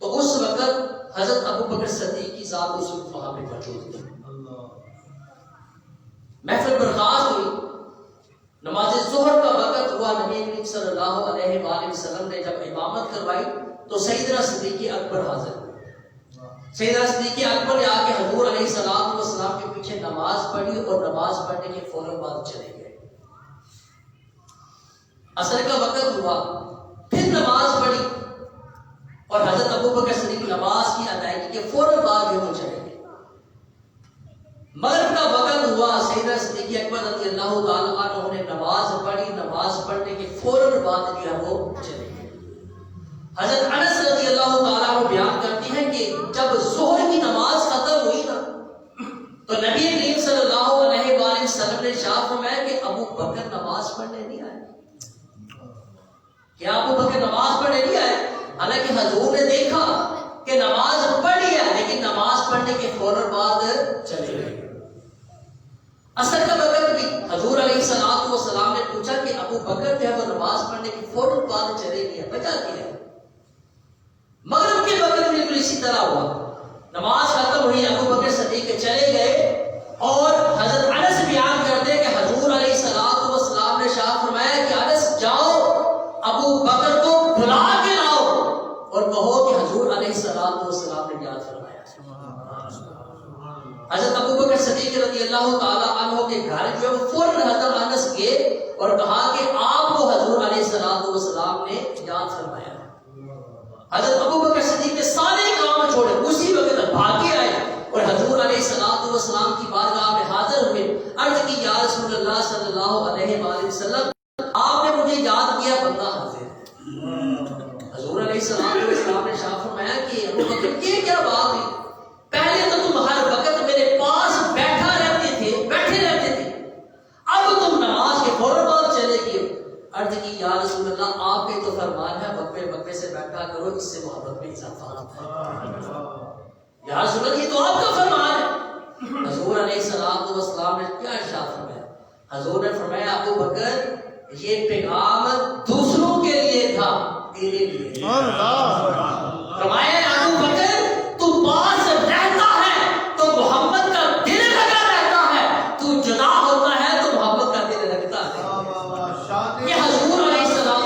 تو اس وقت حضرت ابو بکر صدیق کی ذات اس وقت وہاں پہ موجود تھی. محفل برخاست ہوئی, نماز ظہر کا وقت ہوا, نبی کریم صلی اللہ علیہ وآلہ وسلم نے جب امامت کروائی تو سیدنا صدیق اکبر حاضر ہوئے. سیدنا صدیق اکبر نے آ کے حضور علیہ السلام کے پیچھے نماز پڑھی اور نماز پڑھنے کے فوراً بعد چلے گئے. عصر کا وقت ہوا, پھر نماز پڑھی اور حضرت ابو بکر صدیق نماز کی ادائیگی کے فوراً بعد جو چلے گئے. مغرب کا وقت ہوا, سیدنا صدیق اکبر رضی اللہ تعالیٰ عنہ نے نماز پڑھی, نماز پڑھنے کے فوراً بعد جو ہے وہ چلے گئے. حضرت انس رضی اللہ تعالیٰ عنہ بیان کرتی ہیں کہ جب ظہر کی نماز ختم ہوئی نا تو نبی کریم صلی اللہ علیہ وآلہ وسلم نے ارشاد فرمایا کہ ابو بکر نماز پڑھنے نہیں آئے. کیا ابو بکر نماز پڑھنے نہیں آئے؟ حالانکہ حضور نے دیکھا کہ نماز پڑھی ہے لیکن نماز پڑھنے کے فوراً بعد چلے گئے. عصر کا وقت بھی حضور علیہ السلام نے پوچھا کہ ابو بکر جو ہے وہ نماز پڑھنے کے فوراً بعد چلے گئے, وجہ کیا ہے؟ مغرب کے وقت بالکل اسی طرح ہوا, نماز ختم ہوئی, ابو بکر صدیق چلے گئے اور حضرت انس بیان کرتے ہیں کہ حضور علیہ السلام نے ارشاد فرمایا کہ انس جاؤ ابو بکر کو بلا کے لاؤ اور کہو کہ حضور علیہ السلام نے یاد فرمایا. حضرت ابو بکر صدیق رضی اللہ تعالیٰ عنہ کے گھر جو ہے فوراً حضرت انس گئے اور کہا کہ آپ کو حضور علیہ السلام نے یاد فرمایا. حضرت ابو بکر صدیق نے سارے کام چھوڑے, اسی وقت بھاگے آئے اور حضور علیہ السلام کی بارگاہ میں حاضر ہوئے. عرض کی یا رسول اللہ صلی اللہ علیہ وآلہ وسلم آپ نے مجھے یاد کیا, بندہ حاضر ہے. حضور علیہ السلام نے ارشاد فرمایا کہ ابو بکر یہ کیا بات ہے, پہلے تو تم ہر وقت میرے پاس بیٹھے رہتے تھے, اب تم نماز کے فوراً بعد چلے گئے. عرض کی یا رسول اللہ آپ کے تو فرمان ہے وقفے وقفے سے بیٹھا کرو, اس سے محبت میں اضافہ ہوتا ہے. یا رسول اللہ یہ تو آپ کا فرمان ہے. حضور علیہ السلام نے کیا ارشاد فرمایا؟ حضور نے فرمایا ابو بکر یہ پیغام دوسروں کے لیے تھا, تیرے لیے. فرمایا ابو بکر تو پاس رہتا ہے تو محبت کا دل لگا رہتا ہے, تو جدا ہوتا ہے تو محبت کا دل لگتا ہے. یہ حضور علیہ السلام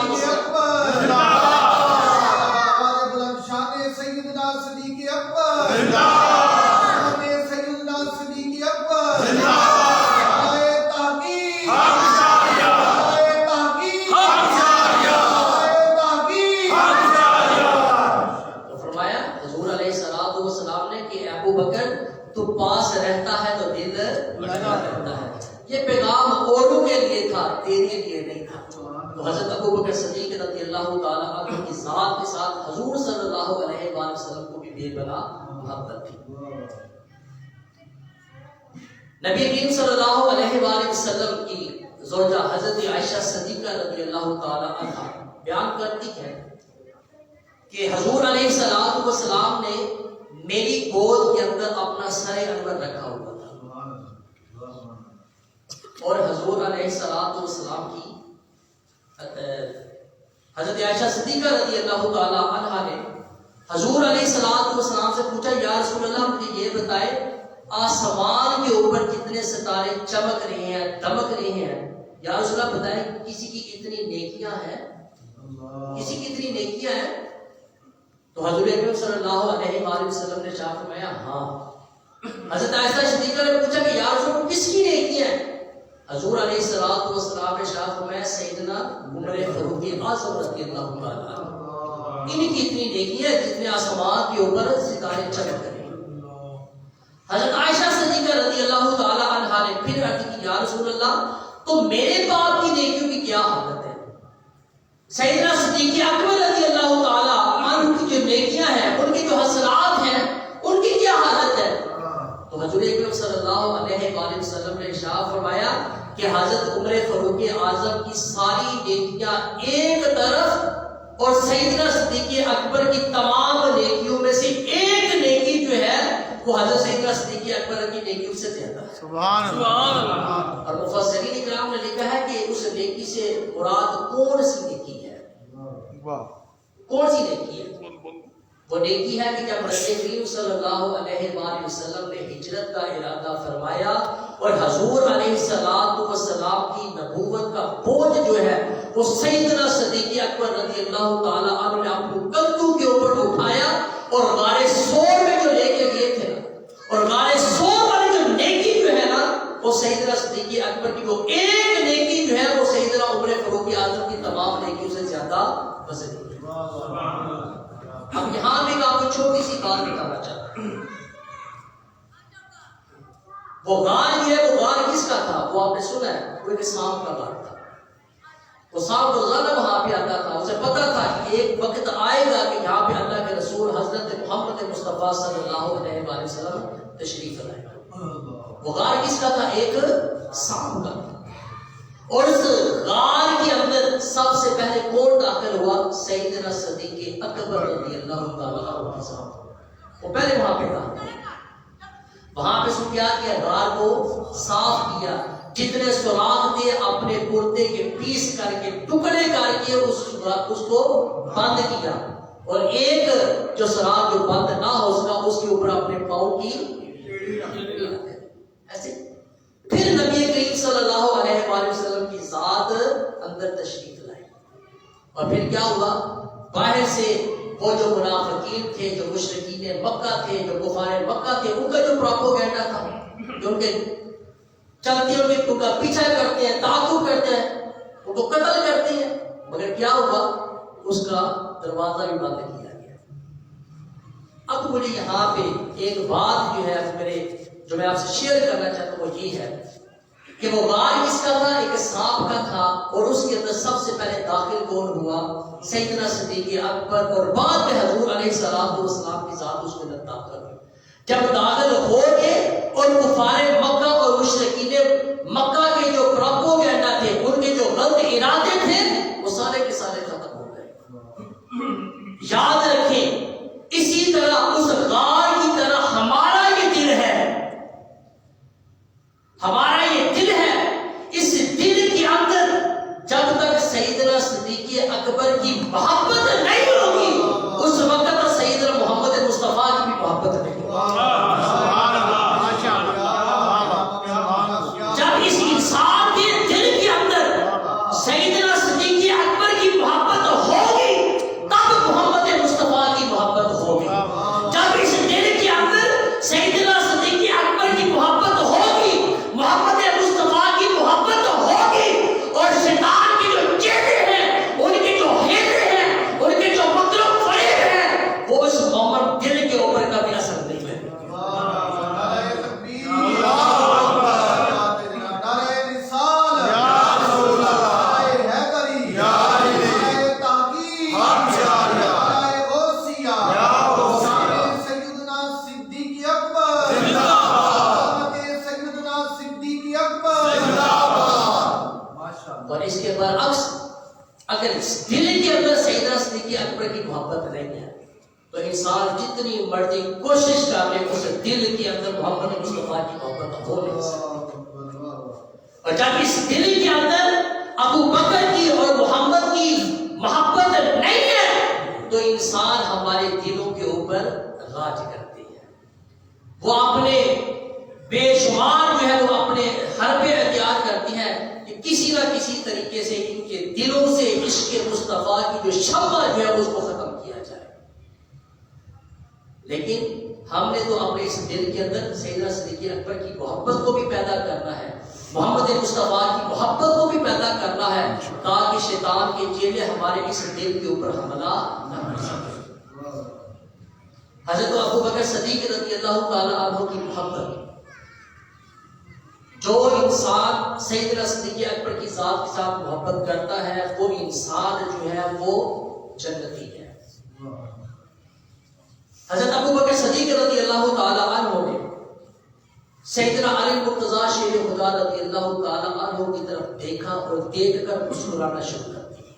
تو پاس رہتا ہے تو دل لگا رہتا ہے. یہ پیغام اوروں کے لیے تھا, تیرے لیے نہیں تھا. تو حضرت ابو بکر صدیق رضی اللہ تعالیٰ عنہ کی ذات کے ساتھ حضور صلی اللہ علیہ وآلہ وسلم کو بھی بے بنا محبت تھی. نبی کریم صلی اللہ علیہ وآلہ وسلم کی زوجہ حضرت عائشہ صدیقہ رضی اللہ تعالیٰ عنہ بیان کرتی ہے کہ حضور علیہ السلام نے میری گود کے اندر اپنا سر انور رکھا ہوا تھا اور حضور علیہ السلام کی حضرت عائشہ صدیقہ رضی اللہ تعالیٰ عنہ نے حضور علیہ السلام سے پوچھا یا رسول اللہ مجھے یہ بتائے آسمان کے اوپر کتنے ستارے چمک رہے ہیں, دمک رہے ہیں, یا رسول اللہ بتائیں کسی کی اتنی نیکیاں ہیں, کسی کی اتنی نیکیاں ہیں؟ تو حضور اکرم صلی اللہ علیہ وآلہ وسلم نے ارشاد فرمایا ہاں. حضرت عائشہ صدیقہ نے پوچھا کہ یا رسول اللہ کس کی نیکیاں ہیں؟ حضور علیہ الصلوۃ والسلام نے ارشاد فرمایا سیدنا عمر فاروق اعظم رضی اللہ تعالیٰ عنہ، ان کی اتنی نیکی ہے جتنے آسمان کے اوپر ستارے چمک رہے ہیں۔ حضرت عائشہ صدیقہ رضی اللہ تعالیٰ عنہا نے پھر عرض کی یا رسول اللہ تو میرے باپ کی نیکیوں کی کیا حالت ہے؟ سیدنا صدیق اکبر رضی اللہ تعالیٰ عنہ کی جو نیکیاں ہیں، ان کی جو حسنات ہیں، ان کی کیا حالت ہے؟ تو حضور اکرم صلی اللہ علیہ وآلہ وسلم نے ارشاد فرمایا کہ حضرت عمر فاروق اعظم کی ساری نیکیاں ایک طرف اور سیدنا صدیق اکبر کی تمام نیکیوں میں سے ایک نیکی جو ہے وہ حضرت سیدنا صدیق اکبر کی نیکیوں سے زیادہ ہے۔ سبحان اللہ۔ اور مفسرین کرام نے لکھا ہے کہ اس نیکی سے مراد کون سی نیکی ہے؟ کون سی نیکی ہے؟ وہ نیکی ہے کہ جب رسول کریم صلی اللہ علیہ وآلہ وسلم نے ہجرت کا ارادہ فرمایا اور حضور علیہ السلام کی نبوت کا بوجھ جو ہے وہ سیدنا صدیق اکبر رضی اللہ تعالیٰ عنہ نے اپنے کندھوں کے اوپر اٹھایا اور غار ثور میں جو لے کے گئے تھے اور غار ثور والی جو نیکی جو ہے نا وہ سیدنا صدیق اکبر کی وہ ایک نیکی جو ہے وہ سیدنا عمر فاروق اعظم کی تمام نیکیوں سے زیادہ وزن ہے۔ اب یہاں بھی میں آپ کو چھوٹی سی بات بتانا چاہتا ہوں۔ وہ غار جو ہے وہ غار کس کا تھا؟ وہ آپ نے سنا ہے وہ ایک سانپ کا غار تھا۔ وہ سانپ روزانہ وہاں پہ آتا تھا، اسے پتا تھا کہ ایک وقت آئے گا کہ یہاں پہ اللہ کے رسول حضرت محمد مصطفیٰ صلی اللہ علیہ وآلہ وسلم تشریف لائے گا۔ وہ غار کس کا تھا؟ ایک سانپ کا تھا۔ اور اس غار کے اندر سب سے پہلے کون داخل ہوا؟ سیدنا صدیق اکبر رضی اللہ تعالیٰ عنہ۔ وہ پہلے وہاں پہ داخل وہاں پہ کیا کیا؟ غار کو صاف کیا، جتنے سوراخ تھے اپنے کرتے کے پیس کر کے ٹکڑے کر کے اس کو بند کیا، اور ایک جو سوراخ جو بند نہ ہو سکا اس کے اوپر اپنے پاؤں کی ایسے پھر نبی کریم صلی اللہ علیہ وآلہ وسلم کی ذات اندر تشریف لائی۔ اور پھر کیا ہوا؟ باہر سے وہ جو منافقین تھے، جو مشرکین مکہ تھے، جو کفار مکہ تھے، ان کا جو پروپیگنڈا تھا، جو ان کے چلتے ان کا پیچھا کرتے ہیں، تعاقب کرتے ہیں، ان کو قتل کرتے ہیں، مگر کیا ہوا؟ اس کا دروازہ بھی بند کیا گیا۔ اب مجھے یہاں پہ ایک بات جو ہے جو میں آپ سے شیئر کرنا چاہتا ہوں وہ یہ ہے کہ وہ غار کس کا تھا؟ ایک سانپ کا تھا، اور اس کے اندر سب سے پہلے داخل کون ہوا؟ سیدنا صدیق اکبر، اور بعد میں حضور علیہ السلام کی ذات اس کے اندر داخل ہوئی۔ جب داخل ہو گئے اور کفار مکہ اور مشرکین مکہ کے جو پروپیگنڈا تھے، ان کے جو غلط ارادے تھے، وہ سارے کے سارے ختم ہو گئے۔ یاد رکھیں اسی طرح اس غار کی طرح ہمارا یہ دل ہے، ہمارا یہ دل ہے، اس دل کے اندر جب تک سیدنا صدیق اکبر کی محبت نہیں ہوگی اس وقت تک سیدنا محمد مصطفیٰ کی بھی محبت نہیں ہوگی۔ جب اس انسان کے دل کے اندر سیدنا صدیق اکبر کی محبت ہوگی تب محمد مصطفیٰ کی محبت ہوگی۔ جب اس دل کے اندر سیدنا صدیق اکبر کی محبت ہوگی، محمد مصطفیٰ کی محبت ہوگی، اور شیطان کے جو چہرے ہیں، ان کے جو ہیرے ہیں، ان کے جو مطلب فریب ہیں، وہ اس محمد دل کے اوپر کا بھی اثر نہیں ہے۔ اور اس کے برعکس اگر اس دل کے اندر سیدنا صدیق اکبر کی محبت نہیں ہے تو انسان جتنی مرضی کوشش کر لے اس دل کے اندر محمد مصطفیٰ کی محبت ہو نہیں سکتی۔ اور جب اس دل کے اندر ابو بکر کی اور محمد کی محبت نہیں ہے تو انسان ہمارے دلوں کے اوپر راج کرتی ہے، وہ اپنے بے شمار جو ہے وہ اپنے حربے اختیار کرتی ہیں کہ کسی نہ کسی طریقے سے ان کے دلوں سے عشق مصطفیٰ کی جو شمع جو ہے اس کو ختم کیا جائے۔ لیکن ہم نے تو اپنے اس دل کے اندر سیدنا صدیق اکبر کی محبت کو بھی پیدا کرنا ہے، محمد مصطفیٰ کی محبت کو بھی پیدا کرنا ہے، تاکہ شیطان کے چیلے ہمارے اس دل کے اوپر حملہ نہ کر سکے۔ حضرت ابو بکر صدیق رضی اللہ تعالی عنہ کی محبت، جو انسان سیدنا صدیق اکبر کی ذات کے ساتھ محبت کرتا ہے وہ انسان جو ہے وہ جنتی ہے۔ حضرت ابو بکر صدیق رضی اللہ تعالی عنہ نے سیدنا علی مرتضیٰ شیر خدا رضی اللہ تعالی عنہ کی طرف دیکھا اور دیکھ کر مسکرانا شروع کر دیا۔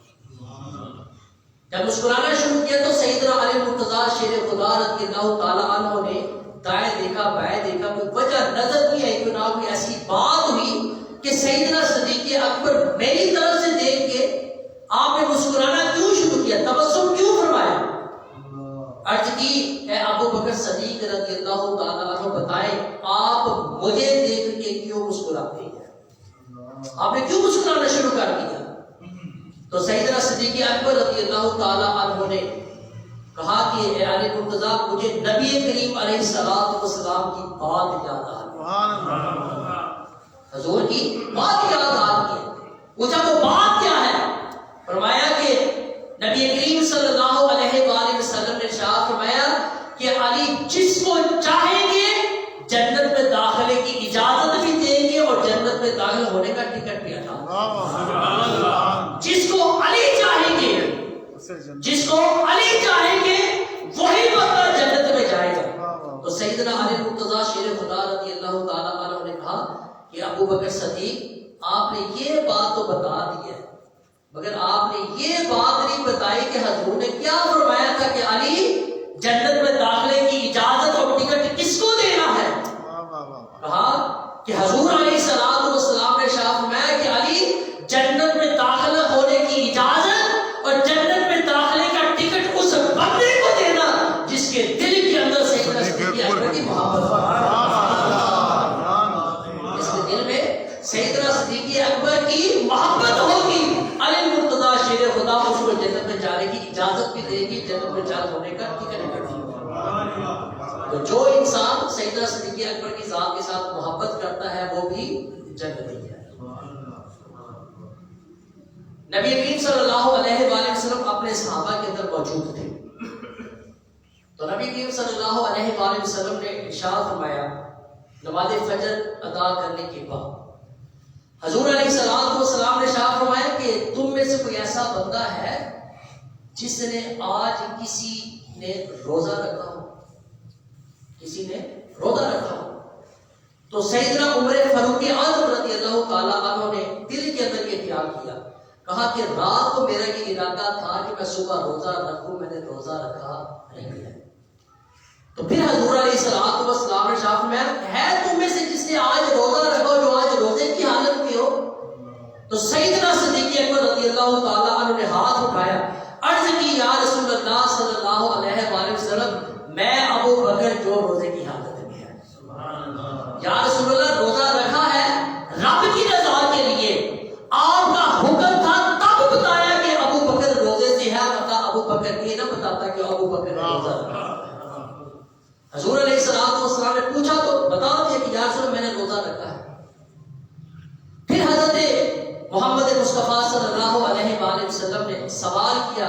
جب مسکرانا شروع کیا تو سیدنا علی مرتضیٰ شیر خدا رضی اللہ تعالی عنہ نے دائیں دیکھا بائیں دیکھا، کوئی وجہ نظر نہیں آئی، کوئی نہ کوئی ایسی بات ہوئی کہ سیدنا صدیق اکبر میری طرف سے دیکھ کے آپ نے مسکرانا کیوں شروع کیا، تبسم کیوں فرمایا؟ عرض کی اے ابو بکر صدیق رضی اللہ تعالیٰ عنہ بتائیں آپ مجھے دیکھ کے کیوں مسکراتے ہیں، آپ نے کیوں مسکرانا شروع کر دیا؟ تو سیدنا صدیق اکبر رضی اللہ تعالیٰ عنہ نے کہا کہ اے علی مرتضیٰ مجھے نبی کریم علیہ السلام کی بات یاد آ گئی، حضور کی بات یاد آ گئی۔ پوچھا وہ بات کیا ہے؟ فرمایا کہ نبی کریم صلی اللہ علیہ وآلہ وسلم نے ارشاد فرمایا کہ علی جس کو چاہیں گے جنت میں داخلے کی اجازت بھی دیں گے اور جنت میں داخل ہونے کا ٹکٹ بھی عطا کریں گے۔ جس کو علی چاہیں گے، جس کو علی چاہیں گے وہی بندہ جنت میں جائے گا۔ تو سیدنا علی مرتضیٰ شیر خدا رضی اللہ تعالیٰ عنہ نے کہا کہ ابو بکر صدیق آپ نے یہ بات تو بتا دی ہے مگر آپ نے یہ بات نہیں بتائی کہ حضور نے کیا فرمایا تھا کہ علی جنت میں داخلے کی اجازت اور ٹکٹ کس کو دینا ہے؟ کہا کہ حضور علیہ السلام نے ارشاد فرمایا کہ علی جنت میں داخل ہونے کی اجازت اور جنت میں داخلے کا ٹکٹ اس بندے کو دینا جس کے دل کے اندر سیدنا صدیق اکبر کی محبت ہو، جس کے دل میں سیدنا صدیق اکبر کی محبت ہوگی، علی مرتضیٰ شیر خدا اس کو جنت میں جانے کی اجازت بھی دے گی، جنت میں جانے ہونے کا ٹکٹ بھی دے گی۔ تو جو انسان سیدنا صدیق اکبر کی ذات کے ساتھ محبت کرتا ہے وہ بھی جنتی ہے۔ نبی کریم صلی اللہ علیہ وآلہ وسلم اپنے صحابہ کے اندر موجود تھے، تو نبی کریم صلی اللہ علیہ وآلہ وسلم نے ارشاد فرمایا نماز فجر ادا کرنے کے بعد حضور علیہ السلام نے ارشاد فرمایا کہ تم میں سے کوئی ایسا بندہ ہے جس نے آج کسی نے روزہ رکھا ہو، کسی نے روزہ رکھا ہو؟ تو سیدنا عمر فاروق اعظم رضی اللہ تعالیٰ عنہ نے دل کے اندر یہ خیال کیا، کہا کہ رات کو میرا یہ ارادہ تھا کہ میں صبح روزہ رکھوں، میں نے روزہ رکھا نہیں ہے۔ تو پھر حضور علیہ السلام نے ارشاد فرمایا ہے تم میں سے جس نے آج روزہ رکھا جو آج روزے کی حالت میں ہو؟ تو سیدنا صدیق اکبر رضی اللہ تعالیٰ عنہ نے ہاتھ اٹھایا، عرض کی یا رسول اللہ صلی اللہ علیہ وآلہ وسلم میں ابو بکر جو روزے کی حالت میں ہے۔ یا رسول اللہ روزہ رکھا ہے رب کی رضا کے لیے، آپ کا حکم تھا تب بتایا کہ ابو بکر روزے سے ہے، ورنہ ابو بکر یہ نہ بتاتا کہ ابو بکر روزہ رکھا۔ حضور علیہ السلام نے پوچھا تو بتا دیا کہ یا رسول اللہ میں نے روزہ رکھا ہے۔ پھر حضرت محمد مصطفیٰ صلی اللہ علیہ وآلہ وسلم نے سوال کیا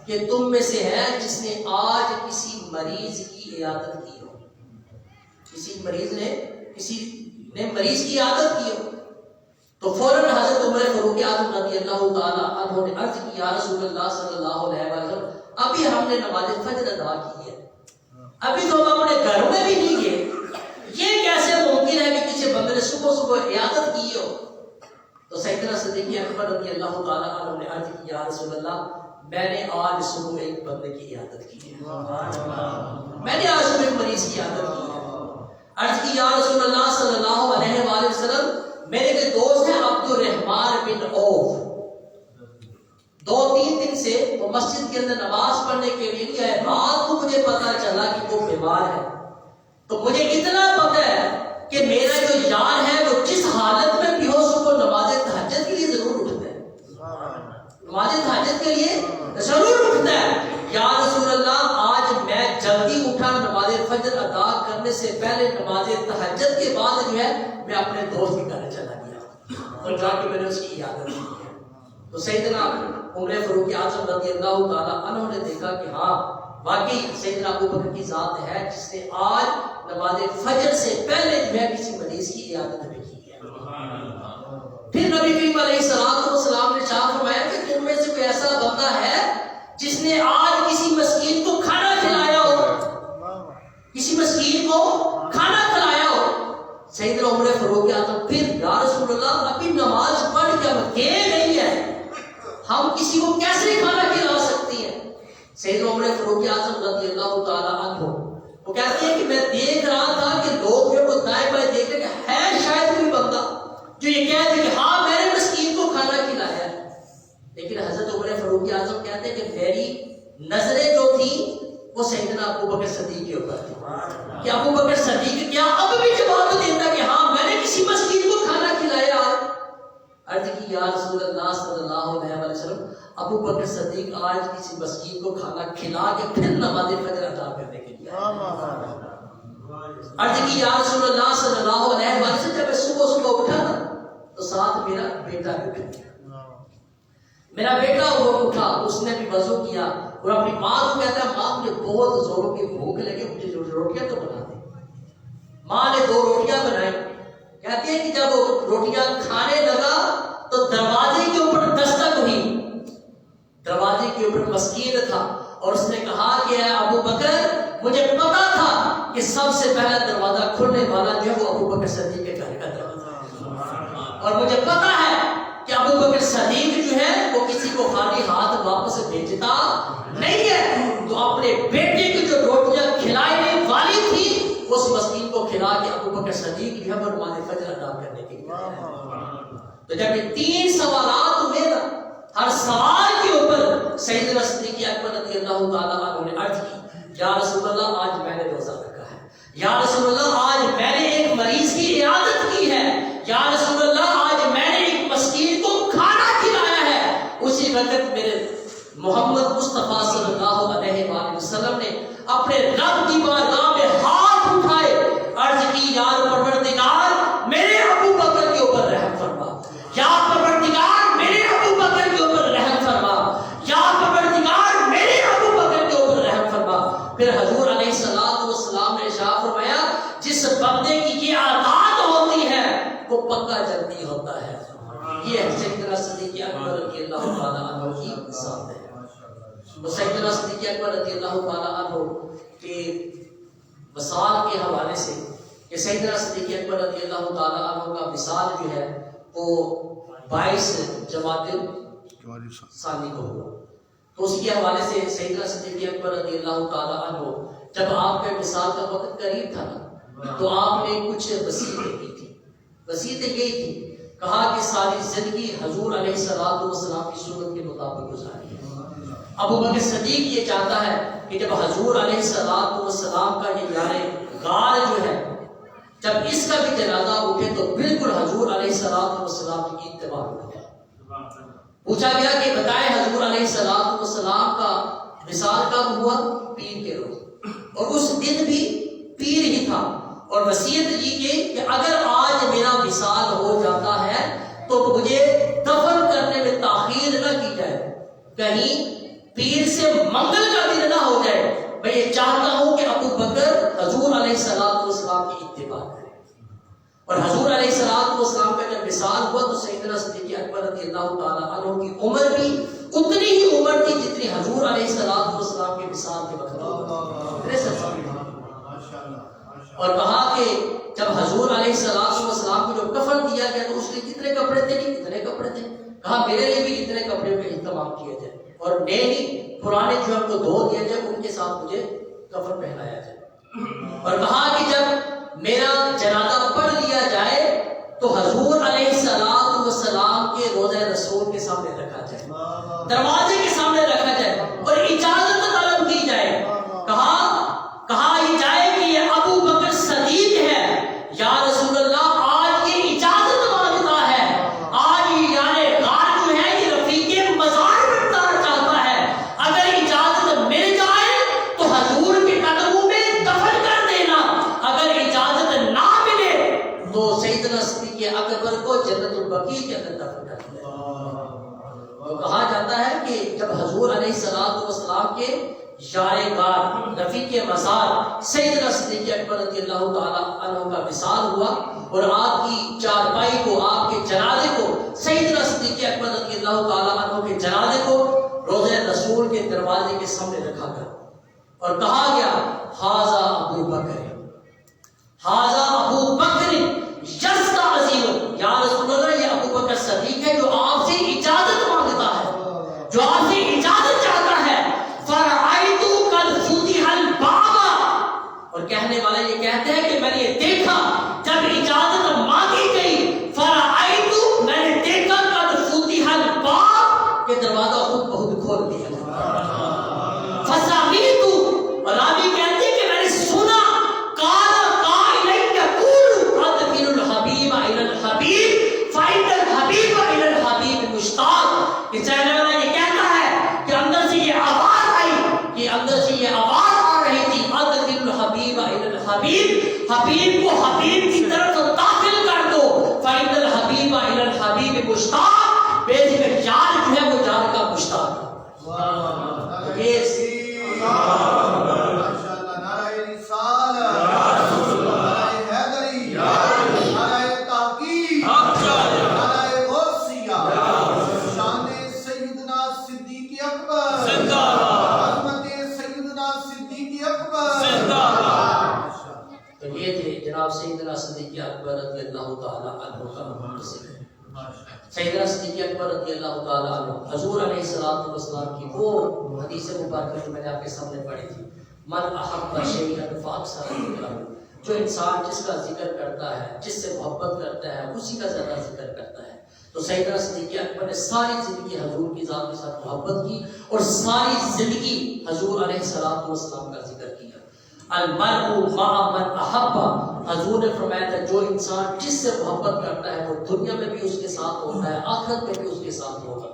کہ تم میں سے ہے جس نے آج کسی مریض کی عیادت کی ہو، کسی مریض نے مریض کی عیادت کی ہو؟ تو فوراً حضرت عمر فاروق اعظم رضی اللہ تعالیٰ عنہ نے عرض کی یا رسول اللہ صلی اللہ علیہ وسلم ابھی ہم نے نماز فجر ادا کی ہے، ابھی تو ہم اپنے گھروں میں بھی نہیں گئے، یہ کیسے ممکن ہے کہ کسی بندے نے صبح عیادت کی ہو؟ تو سیدنا صدیق اکبر رضی اللہ تعالیٰ عنہ نے عرض کی یا رسول اللہ میں نے آج صبح ایک بندے کی عیادت کی ہے، میں نے آج صبح ایک مریض کی عیادت کی ہے۔ عرض کی یا رسول اللہ صلی اللہ علیہ وآلہ وسلم میرے ایک دوست ہیں عبد الرحمن بن عوف، 2-3 دن سے وہ مسجد کے اندر نماز پڑھنے کے لیے نہیں آئے، رات کو مجھے پتا چلا کہ وہ بیمار ہے، تو مجھے اتنا پتا ہے کہ میرا جو یار ہے وہ جس حالت میں بھی ہو صبح نماز تہجد کے لیے ضرور اٹھتا ہے، نماز تہجد کے لیے ضرور اٹھتا ہے۔ یا رسول اللہ آج میں جلدی اٹھا، نماز فجر ادا تہجد کے بعد جو ہے میں اپنے دوست کے گھر چلا گیا اور جا کے میں نے اس کی عیادت کی ہے. تو سیدنا عمر فاروق اعظم رضی اللہ تعالیٰ عنہ نے دیکھا کہ ہاں واقعی سیدنا ابو بکر کی ذات ہے جس نے آج نماز فجر سے پہلے جو ہے کسی مریض کی عیادت بھی کی ہے. پھر نبی کریم علیہ السلام نے ارشاد فرمایا کہ تم میں سے کوئی ایسا بندہ ہے جس نے آج کسی مسکین کو کھانا کھلایا ہو، کسی مسکین کو کھانا کھلایا ہو. سیدنا عمر فاروق اعظم پھر یا رسول اللہ ابھی نماز پڑھ کے اب گئے نہیں ہے، ہم کسی کو کیسے کھانا کھلا سکتے ہیں؟ سیدنا عمر فاروق اعظم رضی اللہ تعالیٰ عنہ وہ کہتے ہیں کہ میں دیکھ رہا تھا کہ لوگ جو دائیں بائیں دیکھ رہے کہ ہے شاید کوئی بندہ جو یہ کہتے کہ ہاں میں نے مسکین کو کھانا کھلایا ہے. لیکن حضرت عمر فاروق اعظم کہتے ہیں کہ میری نظریں جو تھی وہ سیدنا ابو بکر صدیق کے اوپر تھی کہ ابو بکر صدیق کیا اب بھی جواب دیتا کہ ہاں میں نے کسی مسکین کو کھانا کھلایا. عرض کی یا رسول اللہ صلی اللہ علیہ وسلم ابو بکر صدیق آج کسی مسکین کو کھانا کھلا کے پھر نماز فجر ادا کرنے کے لیے. عرض کی یا رسول اللہ صلی اللہ علیہ وسلم جب میں صبح اٹھا نا تو ساتھ میرا بیٹا بھی اٹھ گیا. میرا بیٹا وہ اٹھا، اس نے بھی وضو کیا اور اپنی ماں کو کہتا ہے ماں مجھے بہت زوروں کی بھوک لگی، مجھے روٹیاں تو بنا دے. ماں نے 2 روٹیاں بنائی. کہتے ہیں کہ جب وہ روٹیاں کھانے لگا تو دروازے کے اوپر دستک ہوئی. دروازے کے اوپر مسکین تھا اور اس نے کہا کہ اے ابو بکر مجھے پتا تھا کہ سب سے پہلا دروازہ کھلنے والا جو ہے وہ ابو بکر صدیق کے گھر کا دروازہ ہے، اور مجھے پتا ہے کہ ابو بکر صدیق جو ہے وہ کسی کو خالی ہاتھ واپس بھیجتا نہیں ہے. تو اپنے بیٹے کی جو روٹیاں کھلانے والی تھی اس مسکین کو کھلا کے ابو بکر صدیق جو ہے وہ نماز فجر ادا کرنے کے لیے. تو جب یہ 3 سوالات ہوئے نا، ہر سوال کے اوپر سیدنا صدیق اکبر رضی اللہ تعالیٰ عنہ نے عرض کی یا رسول اللہ آج میں نے روزہ رکھا ہے، یا رسول اللہ آج میں نے ایک مریض کی عیادت کی ہے، یا رسول اللہ آج میں نے ایک مسکین کو کھانا کھلایا ہے. اسی وقت میرے محمد مصطفیٰ صلی اللہ علیہ وآلہ وسلم نے اپنے رب کی بارگاہ میں ہاتھ اٹھائے، عرض کی یا پروردگار میرے ابو بکر کے اوپر رحم فرما، یا پروردگار میرے ابو بکر کے اوپر رحم فرما، یا پروردگار میرے ابو بکر کے اوپر رحم فرما. پھر حضور علیہ السلام نے ارشاد فرمایا جس بندے کی یہ عادت ہوتی ہے وہ پکا جلدی ہوتا ہے. یہ سیدنا صدیق اکبر رضی اللہ تعالیٰ عنہ کی مثال ہے. وہ سیدنا صدیق اکبر رضی اللہ تعالیٰ عنہ کے مثال کے حوالے سے کہ سیدنا صدیق اکبر رضی اللہ تعالیٰ عنہ کا مثال جو ہے وہ 22 جمادی ثانی کو ہوا. تو اس کے حوالے سے سیدنا صدیق اکبر رضی اللہ تعالیٰ عنہ جب آپ کے مثال کا وقت قریب تھا نا تو آپ نے کچھ وصیتیں کی تھی. وصیتیں یہی تھی، کہا کہ ساری زندگی حضور علیہ السلام کی سنت کے مطابق گزاری ہے. ابو بکر صدیق یہ چاہتا ہے کہ جب حضور علیہ السلام کا یہ یار غار جو ہے جب اس کا بھی جنازہ اٹھے تو بالکل حضور علیہ السلام کی اتباع ہو جائے. پوچھا گیا کہ بتائیں حضور علیہ السلام کا وصال کب ہوا؟ پیر کے روز، اور اس دن بھی پیر ہی تھا. اور وصیت یہ کہ اگر آج میرا وصال ہو جاتا ہے تو مجھے دفن کرنے میں تاخیر نہ کی جائے، کہیں پیر سے منگل کا دن نہ ہو جائے. میں یہ چاہتا ہوں کہ ابو بکر حضور علیہ السلام کی اتباع کرے. اور حضور علیہ السلام کا جب وصال ہوا تو سیدنا صدیق اکبر رضی اللہ تعالیٰ عنہ کی عمر بھی اتنی ہی عمر تھی جتنی حضور علیہ السلام کے وصال کے وقت. اور کہا کہ جب حضور علیہ السلام کو جو کفن دیا گیا تو اس کے کتنے کپڑے تھے؟ اتنے کپڑے تھے. کہا میرے لیے بھی اتنے کپڑے کا اہتمام کیا جائے اور نئے نہیں پرانے جو ہم کو دھو دیا جائے ان کے ساتھ مجھے کفن پہنایا جائے. اور کہا کہ جب میرا جنازہ پڑھ لیا جائے تو حضور علیہ السلام کے روضہ رسول کے سامنے رکھا جائے، دروازے کے سامنے رکھا جائے اور اجازت طلب کی جائے. کہا یہ جائے کہ یہ ابو بکر صدیق ہے، یا رسول اللہ آج یہ اجازت مانگتا ہے، آج یہ یعنی غار جو ہے یہ رفیق مزار بننا چاہتا ہے، اگر اجازت مل جائے تو حضور کے قدموں میں دفن کر دینا، اگر اجازت نہ صدیق اکبر کو جنت البقیع کے اندر دفن کر دیا۔ تو کہا جاتا ہے کہ جب حضور علیہ السلام کے یار غار رفیق مزار سیدنا صدیق اکبر رضی اللہ تعالی عنہ کا وصال ہوا اور آپ کی چارپائی کو، آپ کے جنازے کو، سیدنا صدیق اکبر رضی اللہ تعالی عنہ کے جنازے کو روضہ رسول کے دروازے کے سامنے رکھا گیا اور کہا گیا ھذا ابو بکر، ھذا ابو بکر یستا عظیم، یا رسول اللہ یہ ابو بکر صدیق ہے جو آپ سے اجازت مانگتا ہے، جو آپ سے اجازت چاہتا ہے۔ فرأیت قد فتح الباب، اور کہنے والا یہ کہتے ہیں کہ میں نے یہ دیکھا جب اجازت مانگی گئی، فرأیت میں نے دیکھا قد فتح الباب کہ دروازہ خود بخود کھول دیا۔ فسمعت، اور راوی کہتے ہیں کہ میں نے سنا قال قائلا یقول ادخل الحبیب الی الحبیب فإن الحبیب الی الحبیب مشتاق، کہ چہنے والا یہ کہتا ہے کہ اندر سے یہ آواز آئی، کہ اندر سے یہ آواز آ رہی تھی ادخل الحبیب الی الحبیب، حبیب کو حبیب کی طرف داخل کر دو، فإن الحبیب الی الحبیب مشتاق، بے شک یار جو ہے وہ یار کا مشتاق ہے۔ تو یہ تھے جناب سیدنا صدیق اکبر رضی اللہ تعالی عنہ کا منصب ہے۔ سیدنا صدیق اکبر رضی اللہ تعالی عنہ حضور علیہ السلام کی وہ حدیث مبارکہ جو میں نے آپ کے سامنے پڑھی تھی، من احب شیئا فاکثر ذکرہ، جو انسان جس کا ذکر کرتا ہے، جس سے محبت کرتا ہے، اسی کا زیادہ ذکر کرتا ہے۔ تو سیدنا صدیق اکبر نے ساری زندگی حضور کی ذات کے ساتھ محبت کی اور ساری زندگی حضور علیہ السلام کا ذکر کیا۔ المرء مع من احب، حضور نے فرمایا تھا جو انسان جس سے محبت کرتا ہے وہ دنیا میں بھی اس کے ساتھ ہوتا ہے، آخرت میں بھی اس کے ساتھ ہوگا۔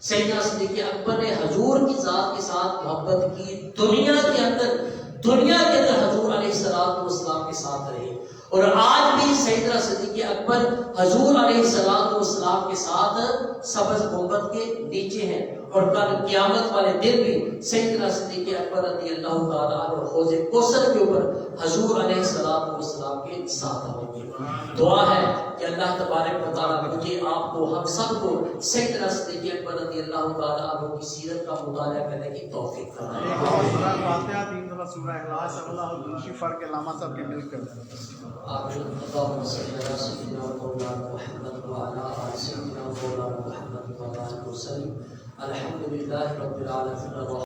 سیدنا صدیق اکبر نے حضور کی ذات کے ساتھ محبت کی، دنیا کے اندر حضور علیہ السلام کے ساتھ رہے، اور آج بھی سیدنا صدیق اکبر حضور علیہ السلام کے ساتھ سبز گنبد کے نیچے ہیں، اور کل قیامت والے دن بھی سیدنا صدیق اکبر رضی اللہ تعالیٰ عنہ حوض کوثر کے اوپر حضور علیہ السلام کے ساتھ ہوں گے۔ دعا ہے کہ اللہ تبارک و تعالیٰ مجھے، آپ کو، ہم سب کو سیدنا صدیق اکبر رضی اللہ تعالیٰ عنہ کی سیرت کا مطالعہ کرنے کی توفیق فرمائے۔ فاتحہ 3 دفعہ سورہ اخلاص اللہ دوسری فرق علامہ صاحب کے مل کر آمین۔ اللہم صلی علی سیدنا مولانا محمد وعلی آل سیدنا مولانا محمد وبارک وسلم۔ الحمدللہ رب العالمین۔